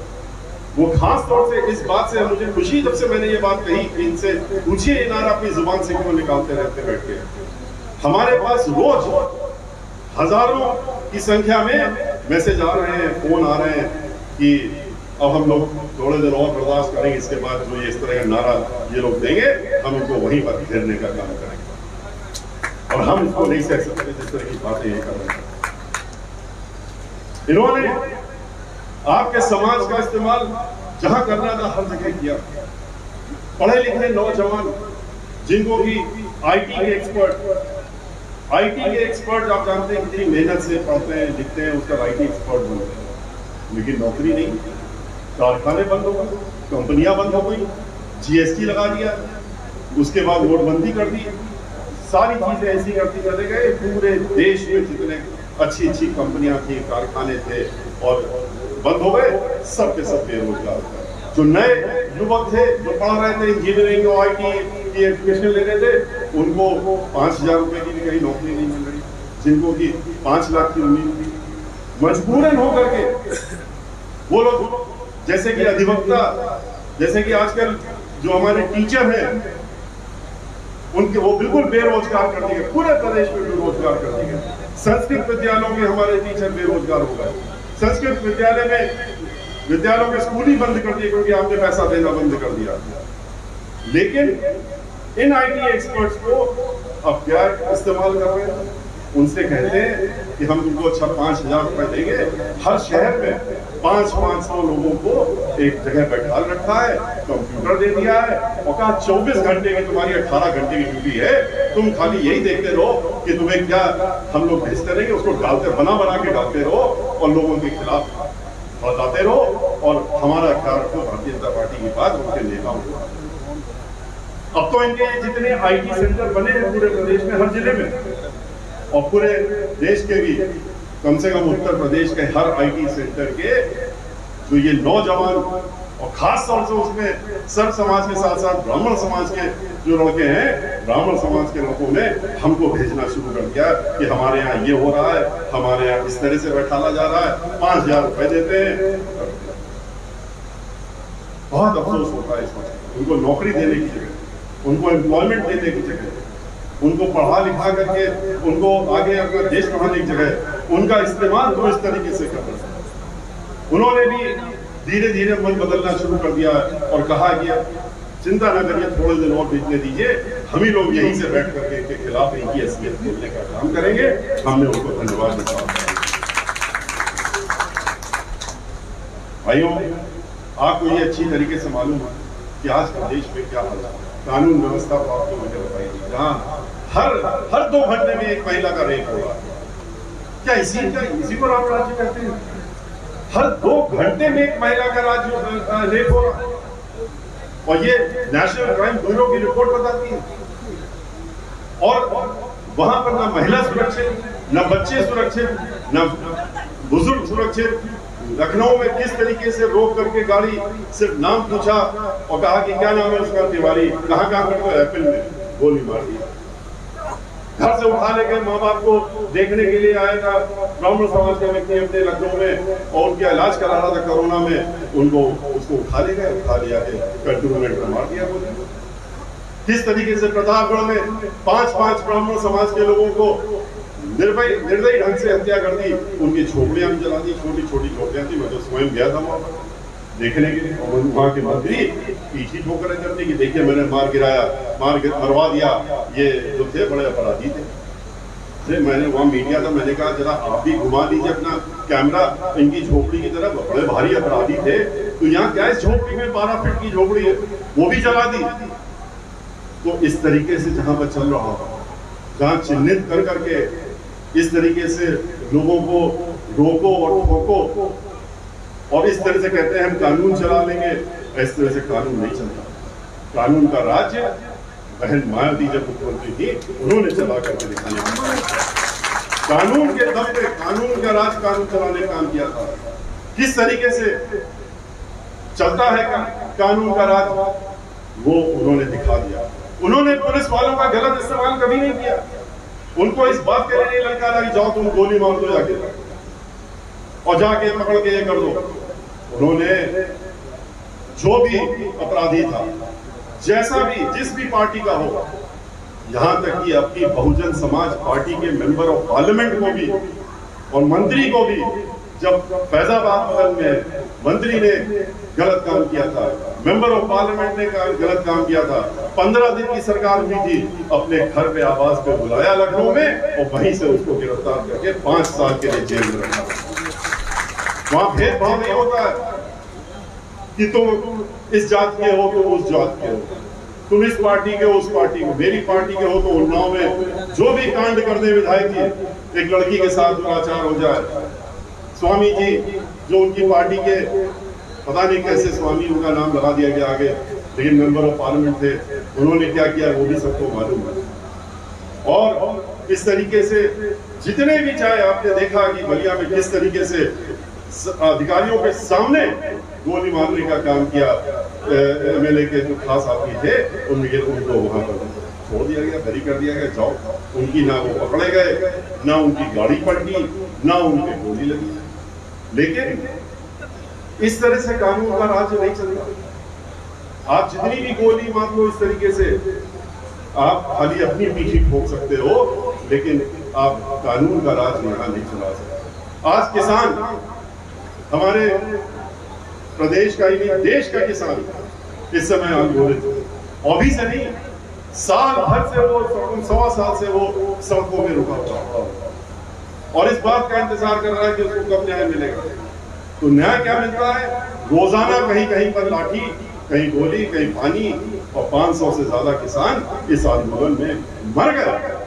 वो खास तौर से इस बात से मुझे खुशी, जब से मैंने ये बात कही कि इनसे पूछिए ये नारा अपनी जुबान से क्यों निकालते रहते बैठ के। हमारे पास रोज हजारों की संख्या में मैसेज आ रहे हैं, फोन आ रहे हैं कि अब हम लोग थोड़े देर और बर्दाश्त करेंगे, इसके बाद जो ये इस तरह का नारा ये लोग देंगे हम इनको वहीं पर घेरने का काम करेंगे और हम इसको नहीं सह सकते जिस तरह की बातें ये कर रहे हैं। इन्होंने आपके समाज का इस्तेमाल जहां करना था हर जगह किया। पढ़े लिखे नौजवान जिनको की आईटी के एक्सपर्ट आप जानते हैं कितनी मेहनत से पढ़ते हैं लिखते हैं, उसका आईटी एक्सपर्ट बनते हैं, लेकिन नौकरी नहीं, कारखाने बंद हो गए, कंपनियां बंद हो गई, जीएसटी लगा दिया, उसके बाद नोटबंदी कर दी, सारी चीजें ऐसी करती चले गए। पूरे देश में जितने अच्छी अच्छी कंपनियां थी, कारखाने थे और बंद हो गए, सब के सब बेरोजगार। जो नए युवक थे जो पढ़ रहे थे इंजीनियरिंग और आईटी की एजुकेशन ले रहे थे, उनको 5,000 रुपए की भी कहीं नौकरी नहीं मिल रही, जिनको की 5 लाख की उम्मीद थी। मजबूरन होकर के वो लोग जैसे कि अधिवक्ता, जैसे कि आजकल जो हमारे टीचर हैं उनके वो बिल्कुल बेरोजगार कर दिए, पूरे प्रदेश में बेरोजगार कर दिए। संस्कृत विद्यालयों में हमारे टीचर बेरोजगार हो गए, संस्कृत विद्यालयों के स्कूल ही बंद कर दिए क्योंकि आपने पैसा देना बंद कर दिया। लेकिन इन आईटी एक्सपर्ट्स को अब क्या इस्तेमाल कर रहे हैं, उनसे कहते हैं कि हम तुमको अच्छा 5,000 रुपए देंगे, हर शहर में 500 लोगों को एक जगह बैठा रखा है, कंप्यूटर दे दिया है और कहा 24 घंटे की तुम्हारी 18 घंटे की ड्यूटी है, तुम खाली यही देखते रहो कि तुम्हें क्या हम लोग भेजते रहेंगे, उसको बना के डालते रहो और लोगों के खिलाफ बताते रहो और हमारा ख्याल रखो भारतीय जनता पार्टी की बात उनके नेताओं को। अब तो इनके जितने आईटी सेंटर बने हैं पूरे प्रदेश में, हर जिले में और पूरे देश के भी, कम से कम उत्तर प्रदेश के हर आईटी सेंटर के जो ये नौजवान और खास तौर से उसमें सर्व समाज के साथ साथ ब्राह्मण समाज के जो लड़के हैं, ब्राह्मण समाज के लोगों ने हमको भेजना शुरू कर दिया कि हमारे यहाँ ये हो रहा है, हमारे यहाँ इस तरह से बैठाला जा रहा है, 5,000 रुपए देते हैं। बहुत अफसोस होता है इस वक्त, उनको नौकरी देने की जगह, उनको एम्प्लॉयमेंट देने की जगह, उनको पढ़ा लिखा करके उनको आगे अपना देश बढ़ाने की जगह उनका इस्तेमाल तो इस तरीके से कर रहे हैं। उन्होंने भी धीरे धीरे मन बदलना शुरू कर दिया और कहा कि चिंता न करिए, थोड़े दिन और बीतने दीजिए, हम ही लोग यहीं से बैठ करके इनके खिलाफ इनकी असलियत बोलने का काम करेंगे। हमने उनको धन्यवाद दिया। भाइयों, आपको ये अच्छी तरीके से मालूम है कि आज प्रदेश में क्या हाल है, कानून व्यवस्था को आपको मुझे बताइए, जहाँ हर 2 घंटे में एक महिला का रेप हो रहा है। क्या इसी को राम राज्य कहते हैं? हर 2 घंटे में एक महिला का रेप हो रहा है और ये नेशनल क्राइम ब्यूरो की रिपोर्ट बताती है। और वहां पर ना महिला सुरक्षित, न बच्चे सुरक्षित, न बुजुर्ग सुरक्षित। लखनऊ में किस तरीके से रोक करके गाड़ी सिर्फ नाम पूछा और कहा कि क्या नाम है उसका, तिवारी, कहाँ काम करते हो, एप्पल में, गोली मार दी। घर से उठा ले गए, माँ बाप को देखने के लिए आया था ब्राह्मण समाज का व्यक्ति अपने लखनऊ में और उनका इलाज करा रहा था कोरोना में, उनको उसको उठा ले गए, उठा लिया के कंट्रोलमेंट में मार दिया गोली। किस तरीके से प्रतापगढ़ में 5 ब्राह्मण समाज के लोगों को निर्दयी ढंग से हत्या कर दी, उनकी झोपड़ियां भी जला दी, छोटी छोटी झोपड़ियां थी। मैं तो स्वयं गया था वहां पर देखने के लिए, और वहां के मंत्री पीछी ठोकरें करते कि देखिए मैंने मरवा दिया, ये जो थे बड़े अपराधी थे। अरे मैंने वहां मीडिया था, मैंने कहा जरा आप भी घुमा दीजिए अपना कैमरा इनकी झोपड़ी की तरफ, बड़े भारी अपराधी थे, तो यहाँ क्या इस झोपड़ी में 12 फीट की झोपड़ी है, वो भी जला दी। तो इस तरीके से जहां पर चल रहा था, जहां चिन्हित कर करके इस तरीके से लोगों को रोको और ठोको और इस तरह से कहते हैं हम कानून चला लेंगे। इस तरह से कानून नहीं चलता। कानून का राज्य बहन मायावती जब मुख्यमंत्री थी उन्होंने चला करके दिखाने, कानून के दम पे कानून का राज, कानून चलाने का काम किया था। किस तरीके से चलता है कानून का राज वो उन्होंने दिखा दिया। उन्होंने पुलिस वालों का गलत इस्तेमाल कभी नहीं किया। उनको इस बात के लिए नहीं ललकारा कि जाओ तुम गोली मार दो जाके और जाके पकड़ के ये कर दो। उन्होंने जो भी अपराधी था, जैसा भी जिस भी पार्टी का हो, यहां तक कि अपनी बहुजन समाज पार्टी के मेंबर ऑफ पार्लियामेंट को भी और मंत्री को भी, जब फैजाबाद महल में मंत्री ने गलत काम किया था, मेंबर ऑफ पार्लियामेंट ने गलत काम किया था, 15 दिन की सरकार हुई थी, अपने घर पे आवास पे बुलाया लखनऊ में और वहीं से उसको गिरफ्तार करके 5 साल के लिए जेल में रखा। वहां भेदभाव नहीं होता है कि तुम इस जात के हो तो उस जात के हो, तुम इस पार्टी के हो उस पार्टी को। मेरी पार्टी के हो तो उन्नाव में जो भी कांड कर दे विधायक जी, एक लड़की के साथ दुराचार हो जाए, स्वामी जी जो उनकी पार्टी के, पता नहीं कैसे स्वामी उनका नाम लगा दिया गया आगे, लेकिन मेंबर ऑफ पार्लियामेंट थे, उन्होंने क्या किया वो भी सबको मालूम है। और इस तरीके से जितने भी, चाहे आपने देखा कि बलिया में किस तरीके से अधिकारियों के सामने गोली मारने का काम किया, एमएलए के जो खास आदमी थे उनको वहां पर छोड़ दिया गया, बरी कर दिया गया, जाओ। उनकी ना वो पकड़े गए, ना उनकी गाड़ी पलटी, ना उनके गोली लगी। लेकिन इस तरह से कानून का राज्य नहीं चलता। आप जितनी भी गोली मार लो इस तरीके से, आप खाली अपनी पीठी ठोक सकते हो, लेकिन आप कानून का राज यहाँ नहीं चला सकते। आज किसान, हमारे प्रदेश का ही नहीं देश का किसान इस समय आंदोलित, अभी से नहीं, साल भर से वो, 1.25 साल से वो सड़कों में रुका हुआ और इस बात का इंतजार कर रहा है कि उसको कब न्याय मिलेगा। तो न्याय क्या मिलता है? रोजाना कहीं कहीं पर लाठी, कहीं गोली, कहीं पानी, और 500 से ज्यादा किसान इस आंदोलन में मर गए।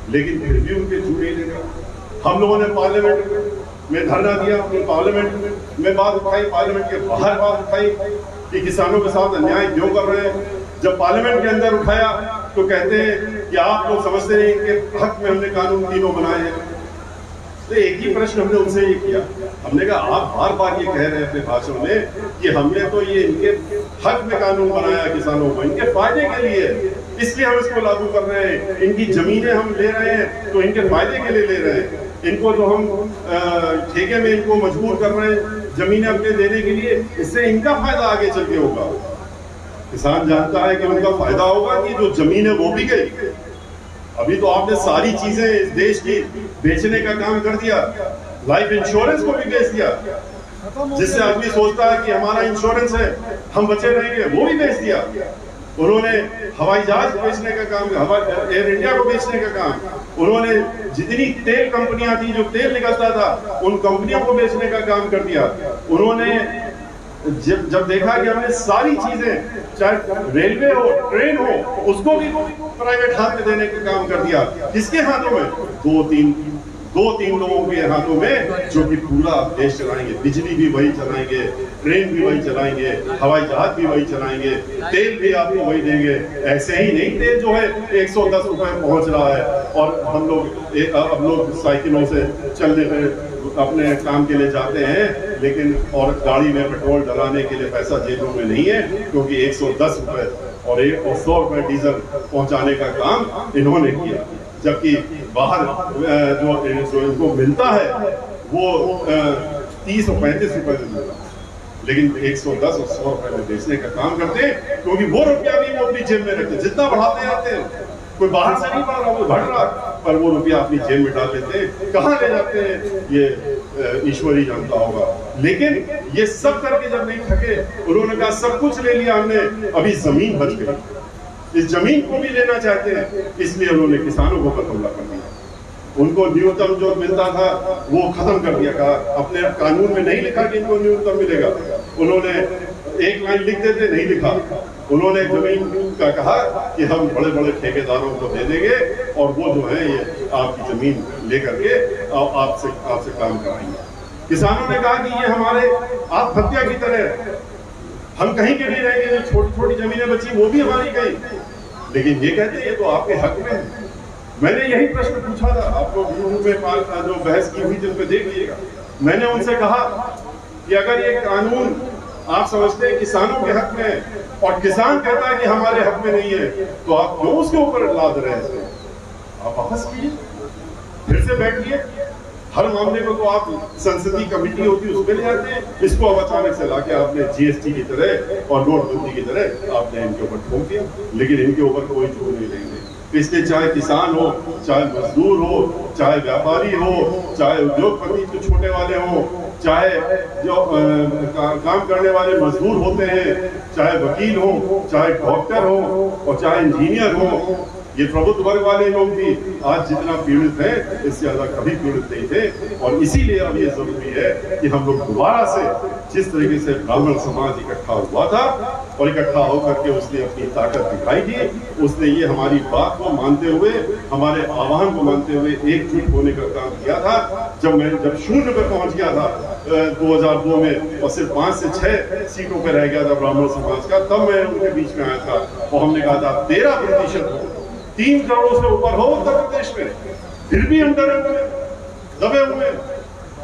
लेकिन फिर भी उनके झूठ नहीं लेगा। हम लोगों ने पार्लियामेंट में धरना दिया, पार्लियामेंट में बात उठाई, पार्लियामेंट के बाहर बात उठाई कि किसानों के साथ अन्याय क्यों कर रहे हैं। जब पार्लियामेंट के अंदर उठाया तो कहते हैं कि आप लोग समझते नहीं कि हक में हमने कानून तीनों बनाए हैं। तो एक ही प्रश्न हमने उनसे ये किया, हमने कहा आप बार बार ये कह रहे हैं अपने भाषण में कि हमने तो ये इनके हक में कानून बनाया किसानों को, इनके फायदे के लिए, इसलिए हम इसको लागू कर रहे हैं। इनकी जमीनें हम ले रहे हैं तो इनके फायदे के लिए ले रहे हैं। इनको जो हम ठेके में इनको मजबूर कर रहे हैं जमीनें अपने देने के लिए, इससे इनका फायदा आगे चल के होगा। किसान जानता है कि उनका फायदा होगा कि जो जमीन है वो भी गई। अभी तो आपने सारी चीजें इस देश की बेचने का काम कर दिया, लाइफ इंश्योरेंस को भी बेच दिया, जिससे आदमी सोचता है कि हमारा इंश्योरेंस है हम बचे रहेंगे, वो भी बेच दिया। उन्होंने हवाई जहाज बेचने का काम, एयर इंडिया को बेचने का काम, उन्होंने जितनी तेल कंपनियां थी जो तेल निकलता था उन कंपनियों को बेचने का काम कर दिया। उन्होंने जब देखा कि हमने सारी चीजें, चाहे रेलवे हो, ट्रेन हो, उसको भी प्राइवेट हाथ में देने का काम कर दिया। किसके हाथों में? दो तीन लोगों के हाथों में, जो कि पूरा देश चलाएंगे। बिजली भी वही चलाएंगे, ट्रेन भी वही चलाएंगे, हवाई जहाज भी वही चलाएंगे, तेल भी आपको वही देंगे। ऐसे ही नहीं, तेल जो है 110 रुपए पहुंच रहा है और हम लोग अब लोग साइकिलों से चलने में अपने काम के लिए जाते हैं, लेकिन और गाड़ी में पेट्रोल डलाने के लिए पैसा जेबों में नहीं है, क्योंकि 110 रुपए और 100 रुपए डीजल पहुंचाने का काम इन्होंने किया। जबकि बाहर जो इनको मिलता है वो 30 और 35 रुपए में मिलता है, लेकिन 110 और 100 रुपए में बेचने का काम करते हैं, क्योंकि वो रुपया भी वो अपनी जेब में रखते। जितना बढ़ाते जाते हैं, कोई बाहर से नहीं बढ़ रहा, वो बढ़ रहा, पर वो रुपया अपनी जेब में डाल लेते हैं। कहाँ ले जाते हैं ये ईश्वर ही जानता होगा। लेकिन ये सब करके जब नहीं थके, उन्होंने कहा सब कुछ ले लिया हमने, अभी जमीन बच गई, इस जमीन को भी लेना चाहते हैं, इसलिए उन्होंने किसानों को हमला कर दिया। उनको न्यूनतम जो मिलता था वो खत्म कर दिया। कहा अपने कानून में नहीं लिखा कि इनको न्यूनतम मिलेगा, उन्होंने एक लाइन लिख देते, नहीं लिखा, उन्होंने जमीन का कहा कि हम बड़े बड़े ठेकेदारों को दे देंगे और वो जो है ये आपकी जमीन लेकर के आपसे काम कराएंगे। किसानों ने कहा कि ये हमारे आत्महत्या की तरह है, हम कहीं के नहीं रहेंगे, जो छोटी छोटी जमीनें बची वो भी हमारी गई। लेकिन ये कहते ये तो आपके हक में है। मैंने यही प्रश्न पूछा था, आपको यूट्यूब में जो बहस की हुई जिन पे देख लीजिएगा। मैंने उनसे कहा कि अगर ये कानून आप समझते हैं किसानों के हक में है और किसान कहता है कि हमारे हक में नहीं है, तो आप क्यों उसके ऊपर लाद रहे हैं? आप वापस कीजिए, फिर से बैठिए। हर मामले को तो आप संसदीय कमेटी होती है उसमें ले जाते हैं, इसको अब अचानक से लाके आपने जीएसटी की तरह और नोटबंदी की तरह आपने इनके ऊपर ठोक दिया। लेकिन इनके ऊपर कोई जोर नहीं लेंगे, इसलिए चाहे किसान हो, चाहे मजदूर हो, चाहे व्यापारी हो, चाहे उद्योगपति जो छोटे वाले हो, चाहे जो काम करने वाले मजदूर होते हैं, चाहे वकील हो, चाहे डॉक्टर हो और चाहे इंजीनियर हो, ये प्रबुद्ध वर्ग वाले लोग भी आज जितना पीड़ित है इससे ज्यादा कभी पीड़ित नहीं थे। और इसीलिए अब ये जरूरी है कि हम लोग दोबारा से जिस तरीके से ब्राह्मण समाज इकट्ठा हुआ था और इकट्ठा होकर के उसने अपनी ताकत दिखाई थी, उसने ये हमारी बात को मानते हुए, हमारे आह्वान को मानते हुए एकजुट होने का काम किया था। जब शून्य पे पहुंच गया था 2002 में और सिर्फ 5 से 6 सीटों पे रह गया था ब्राह्मण समाज का, तब मैं उनके बीच में आया था और हमने कहा था 13% 3 करोड़ से ऊपर हो उत्तर प्रदेश में, फिर भी हम डरे हुए, दबे हुए।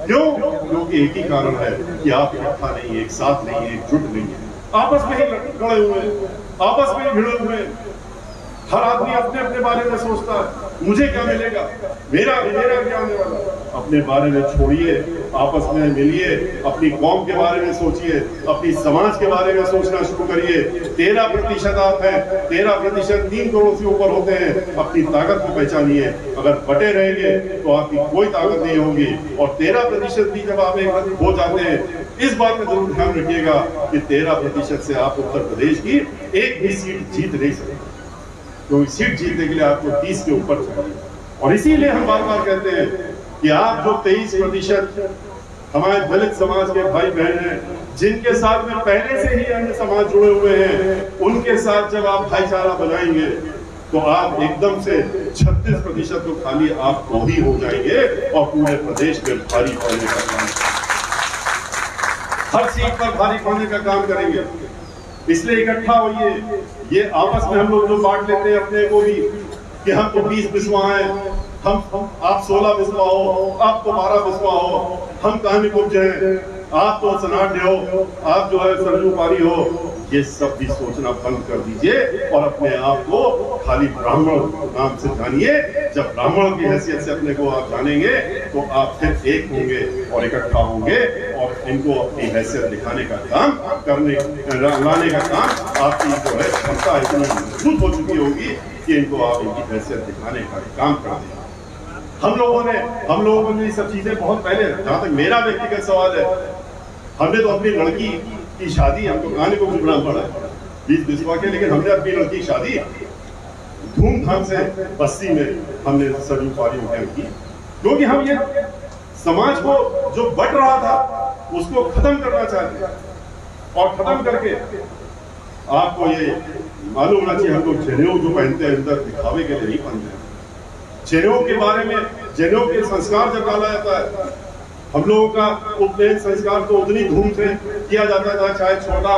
क्यों? क्योंकि एक ही कारण है कि आप इकट्ठा नहीं, एक साथ नहीं, एकजुट नहीं है, आपस में ही लड़े हुए, आपस में ही भिड़े हुए। हर आदमी अपने अपने बारे में सोचता है, मुझे क्या मिलेगा, मेरा क्या होने वाला। अपने बारे में छोड़िए, आपस में मिलिए, अपनी कौम के बारे में सोचिए, अपनी समाज के बारे में सोचना शुरू करिए। 13% आप हैं, 13% 3 करोड़ से ऊपर होते हैं। अपनी ताकत को पहचानिए। अगर बटे रहेंगे तो आपकी कोई ताकत नहीं होगी। और 13% भी जब आप एक हो जाते हैं, इस बात का जरूर ध्यान रखिएगा कि 13% से आप उत्तर प्रदेश की एक भी सीट जीत नहीं सकते, क्योंकि सीट जीतने के लिए आपको 30 के ऊपर चाहिए। और इसीलिए हम बार बार कहते हैं कि आप जो 23% हमारे दलित समाज के भाई बहन हैं, जिनके साथ में पहले से ही अन्य समाज जुड़े हुए हैं, उनके साथ जब आप भाईचारा बनाएंगे तो आप एकदम से 36% तो खाली आप तो ही हो जाएंगे और पूरे प्रदेश में भारी पड़ने का काम, हर सीट पर भारी पड़ने का काम करेंगे। इसलिए इकट्ठा होइए। ये आपस में हम लोग जो बांट लेते हैं अपने को भी कि हम तो 20 बिस्वा हैं, हम आप 16 बिस्वा हो, आप तो 12 बिस्वा हो, हम कहानी कुब्ज हैं, आप तो सनाट हो, आप जो है सरजू पारी हो। ये सब भी सोचना बंद कर दीजिए और अपने आप को खाली ब्राह्मण नाम से जानिए। जब ब्राह्मण की हैसियत से अपने को आप जानेंगे तो आप फिर एक होंगे और इकट्ठा होंगे और इनको अपनी हैसियत दिखाने का काम लाने का काम आपकी जो है क्षमता इतनी मजबूत हो चुकी होगी कि इनको आप इनकी हैसियत दिखाने का काम कर देंगे। हम लोगों ने ये सब चीजें बहुत पहले, जहां तक मेरा व्यक्तिगत सवाल है, हमने तो अपनी लड़की की शादी, हमको कहानी को गुजरना पड़ा 20 बिस्वा के, लेकिन हमने अपनी लड़की की शादी धूमधाम से बस्ती में हमने सरयू पारी में की, क्योंकि हम ये समाज को जो बट रहा था उसको खत्म करना चाहते हैं। और खत्म करके आपको ये मालूम होना चाहिए, हम लोग जनेऊ जो पहनते हैं अंदर दिखावे के लिए नहीं पहनते हैं। जनेऊ के बारे में, जनेऊ के संस्कार जब डाला जाता है, हम लोगों का उपनयन संस्कार तो उतनी धूम से किया जाता था, चाहे छोटा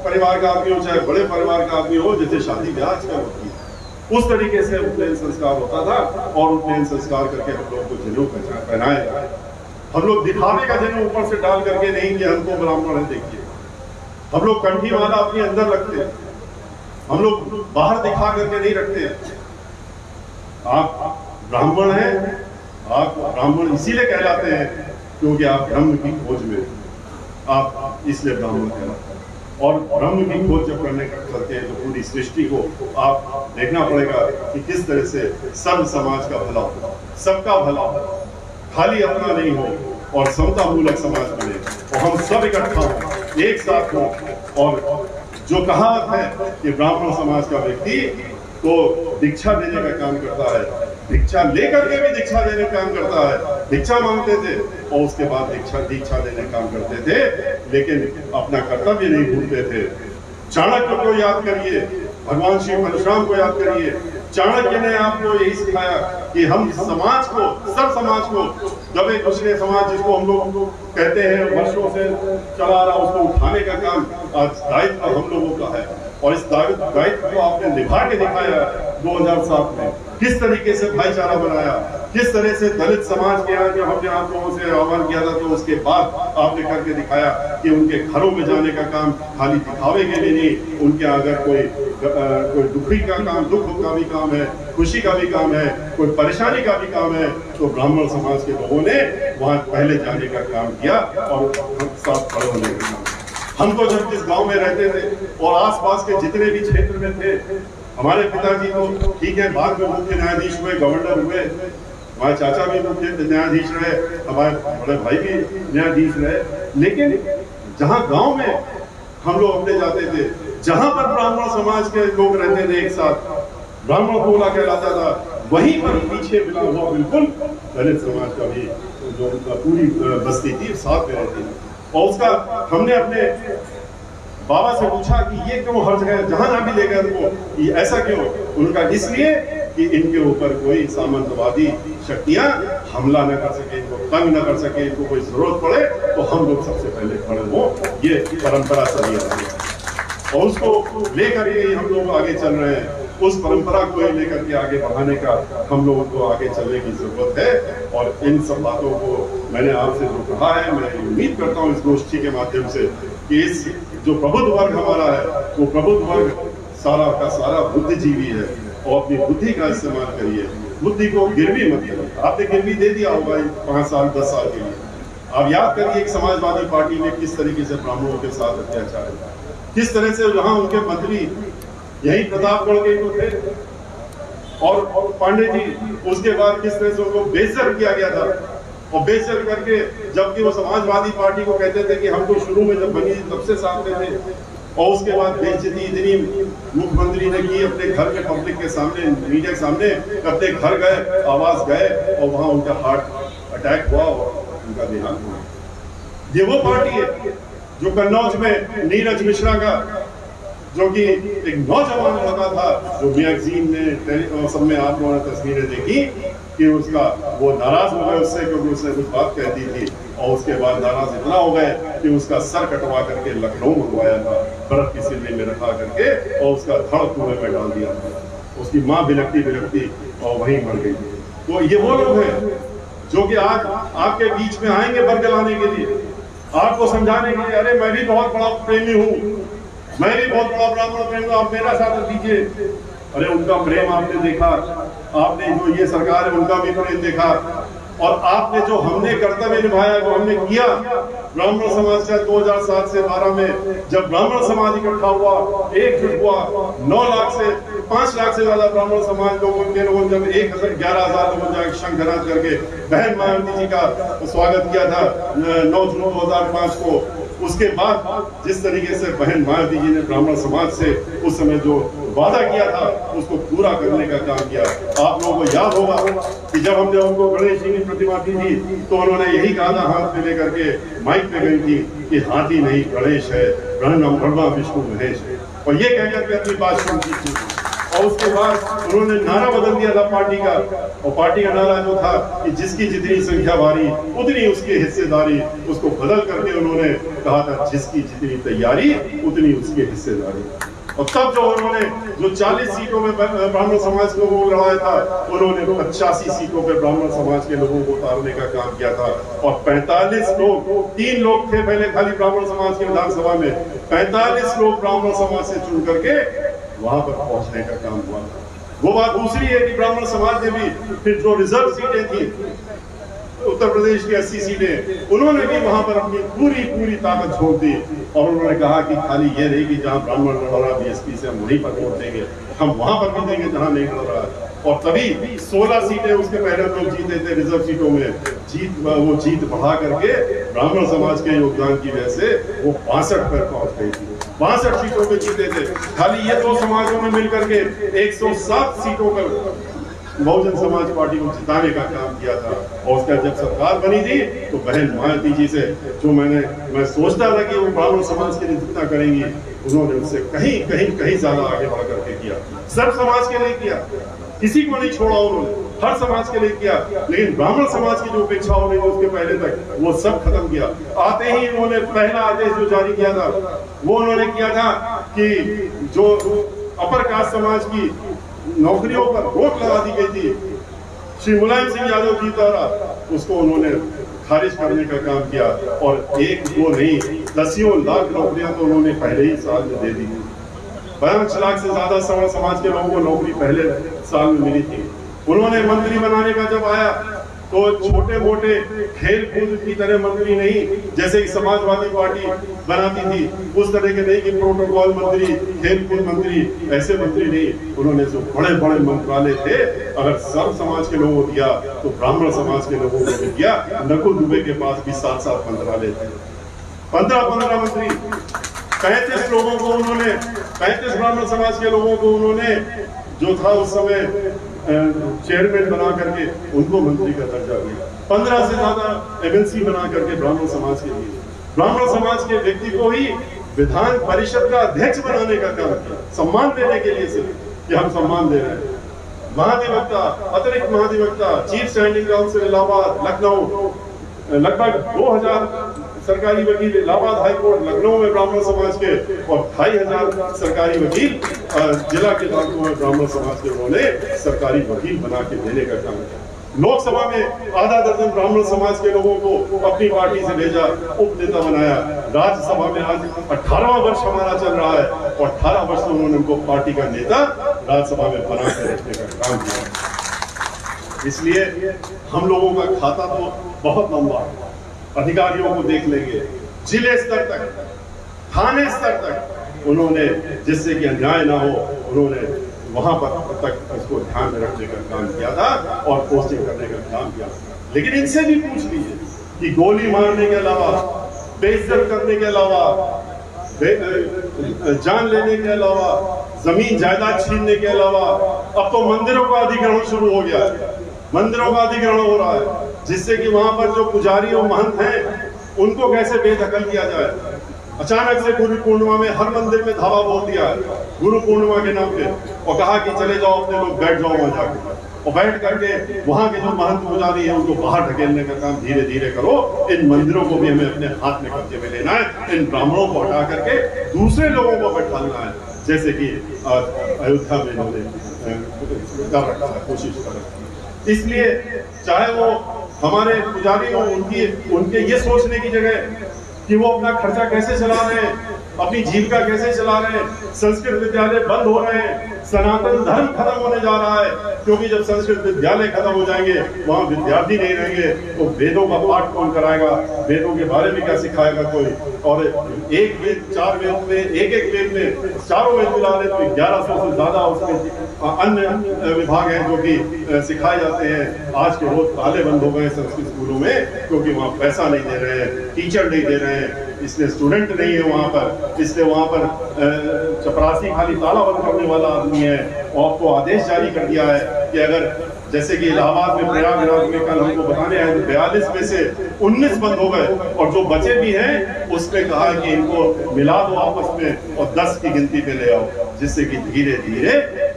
परिवार का आदमी हो चाहे बड़े परिवार का आदमी हो, जैसे शादी ब्याह आजकल होती है उस तरीके से उपनयन संस्कार होता था। और उपनयन संस्कार करके हम लोगों को जनेऊ पहनाए। हम लोग दिखावे का जनेऊ ऊपर से डाल करके नहीं कि हमको ब्राह्मण है देखिए, हम लोग कंठी वाला अपने अंदर रखते हैं, हम लोग बाहर दिखा करके नहीं रखते हैं। आप ब्राह्मण हैं, आप ब्राह्मण इसीलिए कहलाते हैं क्योंकि आप ब्रह्म की खोज में, आप इसलिए ब्राह्मण कहलाते हैं। और ब्रह्म की खोज जब करने करते हैं तो पूरी सृष्टि को आप देखना पड़ेगा कि किस तरह से सर्व समाज का भला हो, सबका भला हो, खाली अपना नहीं हो और समता मूलक समाज बने और हम सब इकट्ठा हो, एक साथ हो। और जो कहावत है कि ब्राह्मण समाज का व्यक्ति तो दीक्षा देने का काम करता है, दीक्षा लेकर के भी दीक्षा देने का काम करता है। दीक्षा मांगते थे और उसके बाद दीक्षा देने का काम करते थे, लेकिन अपना कर्तव्य नहीं भूलते थे। चाणक्य को याद करिए, भगवान श्री परशुराम को याद करिए। चाणक्य ने आपको यही सिखाया कि हम समाज को, सब समाज को, दबे कुचले समाज जिसको हम लोग कहते हैं वर्षों से चला आ रहा, उसको उठाने का काम आज दायित्व हम लोगों का है। और इस दायित्व को आपने निभा के दिखाया 2007 में। किस तरीके से भाईचारा बनाया, किस तरह से दलित समाज के यहाँ जब हमने आप लोगों से आह्वान किया था तो उसके बाद आपने करके दिखाया कि उनके घरों में जाने का काम खाली दिखावे के लिए नहीं, उनके अगर कोई दुखी का काम, दुख का भी काम है, खुशी का भी काम है, कोई परेशानी का भी काम है, तो ब्राह्मण समाज के लोगों ने वहां पहले जाने का काम किया और साथ खड़े होने का काम। हम तो जब जिस गांव में रहते थे और आसपास के जितने भी क्षेत्र में थे, हमारे पिताजी तो ठीक है बाद में मुख्य न्यायाधीश हुए, गवर्नर हुए, हमारे चाचा भी मुख्य न्यायाधीश रहे, हमारे बड़े भाई भी न्यायाधीश रहे, लेकिन जहाँ गांव में हम लोग अपने जाते थे, जहां पर ब्राह्मण समाज के लोग रहते थे एक साथ, ब्राह्मण टोला कहलाता था, वहीं पर पीछे मिला हुआ बिल्कुल दलित समाज का भी जो पूरी बस्ती थी साथ में रहती थी। और उसका हमने अपने बाबा से पूछा कि ये क्यों हर जगह जहां ना भी लेगा उनको, ये ऐसा क्यों? उनका इसलिए कि इनके ऊपर कोई सामंतवादी शक्तियां हमला न कर सके, इनको तंग न कर सके, इनको कोई जरूरत पड़े तो हम लोग सबसे पहले खड़े हो। ये परंपरा चली आ रही है और उसको लेकर के हम लोग आगे चल रहे हैं। उस परंपरा को लेकर के आगे बढ़ाने का हम लोगों को आगे चलने की जरूरत है। और इन सब बातों को मैंने आपसे जो कहा है, मैं उम्मीद करता हूँ इस गोष्ठी के माध्यम से कि इस जो प्रबुद्ध वर्ग हमारा है, वो प्रबुद्ध वर्ग सारा का सारा बुद्धिजीवी है और अपनी बुद्धि का इस्तेमाल करिए, बुद्धि को गिरवी मत करिए। आपने गिरवी दे दिया होगा 5 साल 10 साल के लिए। आप याद करिए एक समाजवादी पार्टी ने किस तरीके से ब्राह्मणों के साथ अत्याचार किया, किस तरह से जहां उनके मंत्री यही प्रतापगढ़ के तो थे और पांडे जी, उसके बाद किस तरह से उनको बेइज्जत किया गया था। और बेइज्जत करके जबकि वो समाजवादी पार्टी को कहते थे कि हम तो शुरू में जब बनी तब से साथ में थे, और उसके बाद बेइज्जती इतनी मुख्यमंत्री ने की अपने घर के पब्लिक के सामने, मीडिया के सामने, अपने घर गए, आवाज गए और वहां उनका हार्ट अटैक हुआ और उनका देहांत हुआ। ये वो पार्टी है जो कन्नौज में नीरज मिश्रा का, जो कि एक नौजवान लड़का था, जो मैगजीन में सब में आप लोगों ने तस्वीरें देखी कि उसका वो नाराज हो गए उससे क्योंकि उसने कुछ बात कह दी थी और उसके बाद नाराज इतना हो गए कि उसका सर कटवा करके लखनऊ मंगवाया था, बर्फ की सिल्ली में रखा करके, और उसका धड़ कुएं में डाल दिया था। उसकी माँ बिलखती बिलखती और वहीं मर गई। तो ये वो लोग हैं जो कि आज आपके बीच में आएंगे वर्ग लाने के लिए, आपको समझाने के लिए, अरे मैं भी बहुत बड़ा प्रेमी हूँ, मैं भी बहुत बड़ा ब्राह्मण प्रेमी हूँ, आप मेरा साथ दीजिए। अरे उनका प्रेम आपने देखा, आपने जो ये सरकार है उनका भी प्रेम देखा, और आपने जो हमने कर्तव्य निभाया वो हमने किया। ब्राह्मण समाज का 2007 से 12 में जब ब्राह्मण समाज इकट्ठा हुआ, एकजुट हुआ, 9 लाख से 5 लाख से ज्यादा ब्राह्मण समाज लोगों के लोगों जब 11,000 लोगों ने शंखनाद करके बहन मायावती जी का स्वागत किया था 9 जून 2005 को। उसके बाद जिस तरीके से बहन मायावती जी ने ब्राह्मण समाज से उस समय जो वादा किया था उसको पूरा करने का काम किया। आप लोगों को याद होगा कि जब हमने उनको गणेश जी की प्रतिमा दी थी तो उन्होंने यही कहा था, हाथ में लेकर के माइक पे गई थी कि हाथी नहीं गणेश है, ब्रह्मा विष्णु महेश है, और ये कहकर के अपनी बात शुरू की थी। और उसके बाद उन्होंने नारा बदल दिया था पार्टी का, और पार्टी का नारा जो था कि जिसकी जितनी संख्या भारी उतनी उसकी हिस्सेदारी, उसको बदल करके उन्होंने कहा था जिसकी जितनी तैयारी उतनी उसकी हिस्सेदारी। और तब जो उन्होंने जो 40 सीटों में ब्राह्मण समाज के लोगों को लड़ाया था, उन्होंने 85 सीटों पे ब्राह्मण समाज के लोगों को उतारने का काम किया था। और 45 लोग, 3 लोग थे पहले खाली ब्राह्मण समाज की विधानसभा में, 45 लोग ब्राह्मण समाज से चुन करके वहां पर पहुंचने का काम हुआ। वो बात दूसरी है कि ब्राह्मण समाज ने भी फिर जो रिजर्व सीटें थी उत्तर प्रदेश की 80 सीटें, उन्होंने भी वहां पर अपनी पूरी ताकत झोंक दी और उन्होंने कहा कि खाली ये नहीं कि जहां ब्राह्मण लड़ रहा बीएसपी से हम वहीं पर वोट देंगे, हम वहां पर भी देंगे जहां नहीं लड़ रहा। और तभी 16 सीटें उसके पहले लोग जीते थे रिजर्व सीटों में, वो जीत बढ़ा करके ब्राह्मण समाज के योगदान की वजह से वो 62 पर पहुंच गई थी, 62 सीटों पे जीते थे। खाली ये 2 समाजों में मिलकर के 107 सीटों पर बहुजन समाज पार्टी को जिताने का काम किया था। और उसका जब सरकार बनी थी तो बहन मायावती जी से जो मैं सोचता था कि वो ब्राह्मण समाज के लिए जितना करेंगी, उन्होंने उससे कहीं ज्यादा आगे बढ़ करके किया। सब समाज के लिए किया, किसी को नहीं छोड़ा उन्होंने, हर समाज के लिए किया। लेकिन ब्राह्मण समाज की जो अपेक्षा हो रही थी उसके पहले तक, वो सब खत्म किया। आते ही उन्होंने पहला आदेश जो जारी किया था वो उन्होंने किया था कि जो अपर कास्ट समाज की नौकरियों पर रोक लगा दी गई थी श्री मुलायम सिंह यादव जी द्वारा, उसको उन्होंने खारिज करने का काम किया। और एक दो नहीं, दसियों लाख नौकरियां तो उन्होंने पहले ही साल में दे दी थी। 5 लाख से ज्यादा सवर्ण समाज के लोगों को नौकरी पहले साल में मिली थी। उन्होंने मंत्री बनाने का जब आया तो छोटे मोटे खेल कूद की तरह मंत्री नहीं, जैसे कि समाजवादी पार्टी बनाती थी उस तरह के नहीं कि प्रोटोकॉल मंत्री, खेल कूद मंत्री, ऐसे मंत्री नहीं। उन्होंने जो बड़े बड़े मंत्रालय थे, अगर सर्व समाज के लोगों को दिया तो ब्राह्मण समाज के लोगों को भी दिया। नकुल दुबे के पास भी 7 मंत्रालय थे, 15 मंत्री, 35 लोगों को उन्होंने, 35 ब्राह्मण समाज के लोगों को उन्होंने जो था उस समय चेयरमैन बना करके उनको मंत्री का दर्जा दिया। 15 से ज्यादा एमएलसी बना करके ब्राह्मण समाज के लिए, ब्राह्मण समाज के व्यक्ति को ही विधान परिषद का अध्यक्ष बनाने का काम किया, सम्मान देने के लिए सिर्फ कि हम सम्मान दे रहे हैं। महाधिवक्ता, अतिरिक्त महाधिवक्ता, chief standing council Allahabad, Lucknow, लगभग 2000 सरकारी वकील, इलाहाबाद हाईकोर्ट लखनऊ में ब्राह्मण समाज के, और 2500 सरकारी वकील जिला के दायित्व में ब्राह्मण समाज के उन्होंने सरकारी वकील बना के देने का काम किया। लोकसभा में आधा दर्जन ब्राह्मण समाज के लोगों को अपनी पार्टी से भेजा, उप नेता बनाया। राज्यसभा में आज 18वां वर्ष हमारा चल रहा है और 18 वर्ष में उन्होंने उनको पार्टी का नेता राज्यसभा में बना कर रखने का काम किया। इसलिए हम लोगों का खाता तो बहुत लंबा है। अधिकारियों को देख लेंगे, जिले स्तर तक, थाने स्तर तक उन्होंने, जिससे कि अन्याय ना हो, उन्होंने वहां पर तक उसको ध्यान में रखने का काम किया था और पोस्टिंग करने का काम किया। लेकिन इनसे भी पूछ लीजिए कि गोली मारने के अलावा, बेइज्जत करने के अलावा, जान लेने के अलावा, जमीन जायदाद छीनने के अलावा, अब तो मंदिरों का अधिग्रहण शुरू हो गया है। मंदिरों का अधिग्रहण हो रहा है, जिससे कि वहां पर जो पुजारी और महंत हैं उनको कैसे बेदखल किया जाए। अचानक से गुरु पूर्णिमा में हर मंदिर में धावा बोल दिया है गुरु पूर्णिमा के नाम पे, और कहा कि चले जाओ अपने लोग बैठ जाओ वहां जाकर, और बैठ करके वहां के जो महंत पुजारी है उनको बाहर ढकेलने का काम धीरे धीरे करो। इन मंदिरों को भी हमें अपने हाथ में कब्जे में लेना है, इन ब्राह्मणों को हटा करके दूसरे लोगों को बैठाना है, जैसे कि अयोध्या में इन्होंने कर रखा है, कोशिश कर रखी है। इसलिए चाहे वो हमारे पुजारी हो, उनके ये सोचने की जगह कि वो अपना खर्चा कैसे चला रहे हैं, अपनी जीविका कैसे चला रहे हैं। संस्कृत विद्यालय बंद हो रहे हैं, सनातन धर्म खत्म होने जा रहा है, क्योंकि जब संस्कृत विद्यालय खत्म हो जाएंगे, वहां विद्यार्थी नहीं रहेंगे, तो वेदों का पाठ कौन कराएगा, वेदों के बारे में क्या सिखाएगा कोई। और एक वेद, 4 वेद में, एक वेद में चारों वेद मिला रहे तो 1100 से ज्यादा उसमें अन्य विभाग हैं जो कि सिखाए जाते हैं। आज के रोज ताले बंद हो गए संस्कृत स्कूलों में, क्योंकि वहाँ पैसा नहीं दे रहे हैं, टीचर नहीं दे रहे हैं, इसलिए स्टूडेंट नहीं है वहाँ पर, इसलिए वहाँ पर चपरासी खाली ताला बंद करने वाला आदमी है। और आपको आदेश जारी कर दिया है कि अगर, जैसे कि इलाहाबाद में, प्रयागराज में कल हमको बताने आए 42 में से 19 बंद हो गए, और जो बचे भी हैं उसमें कहा कि इनको मिला दो आपस में और 10 की गिनती पे ले आओ, जिससे कि धीरे धीरे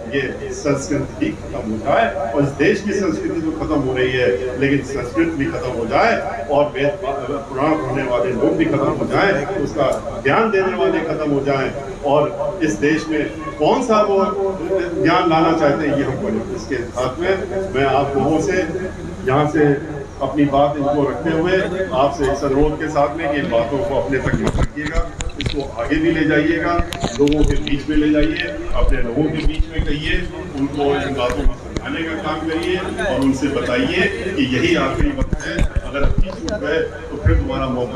ये संस्कृति खत्म हो जाए। और इस देश की संस्कृति तो खत्म हो रही है, लेकिन संस्कृत भी खत्म हो जाए और वेद पुराण पढ़ने वाले लोग भी खत्म हो जाए, उसका ज्ञान देने वाले खत्म हो जाए, और इस देश में कौन सा वो ज्ञान लाना चाहते हैं ये हमको। इसके साथ में मैं आप लोगों से यहाँ से अपनी बात इनको रखते हुए आपसे इस अनुरोध के साथ में कि इन बातों को अपने तक मत रखिएगा, इसको आगे भी ले जाइएगा, लोगों के बीच में ले जाइए, अपने लोगों के बीच में कहिए, उनको इन बातों को समझाने का काम करिए और उनसे बताइए कि यही आखिरी वक्त है, अगर अच्छी चूक है तो फिर तुम्हारा मौका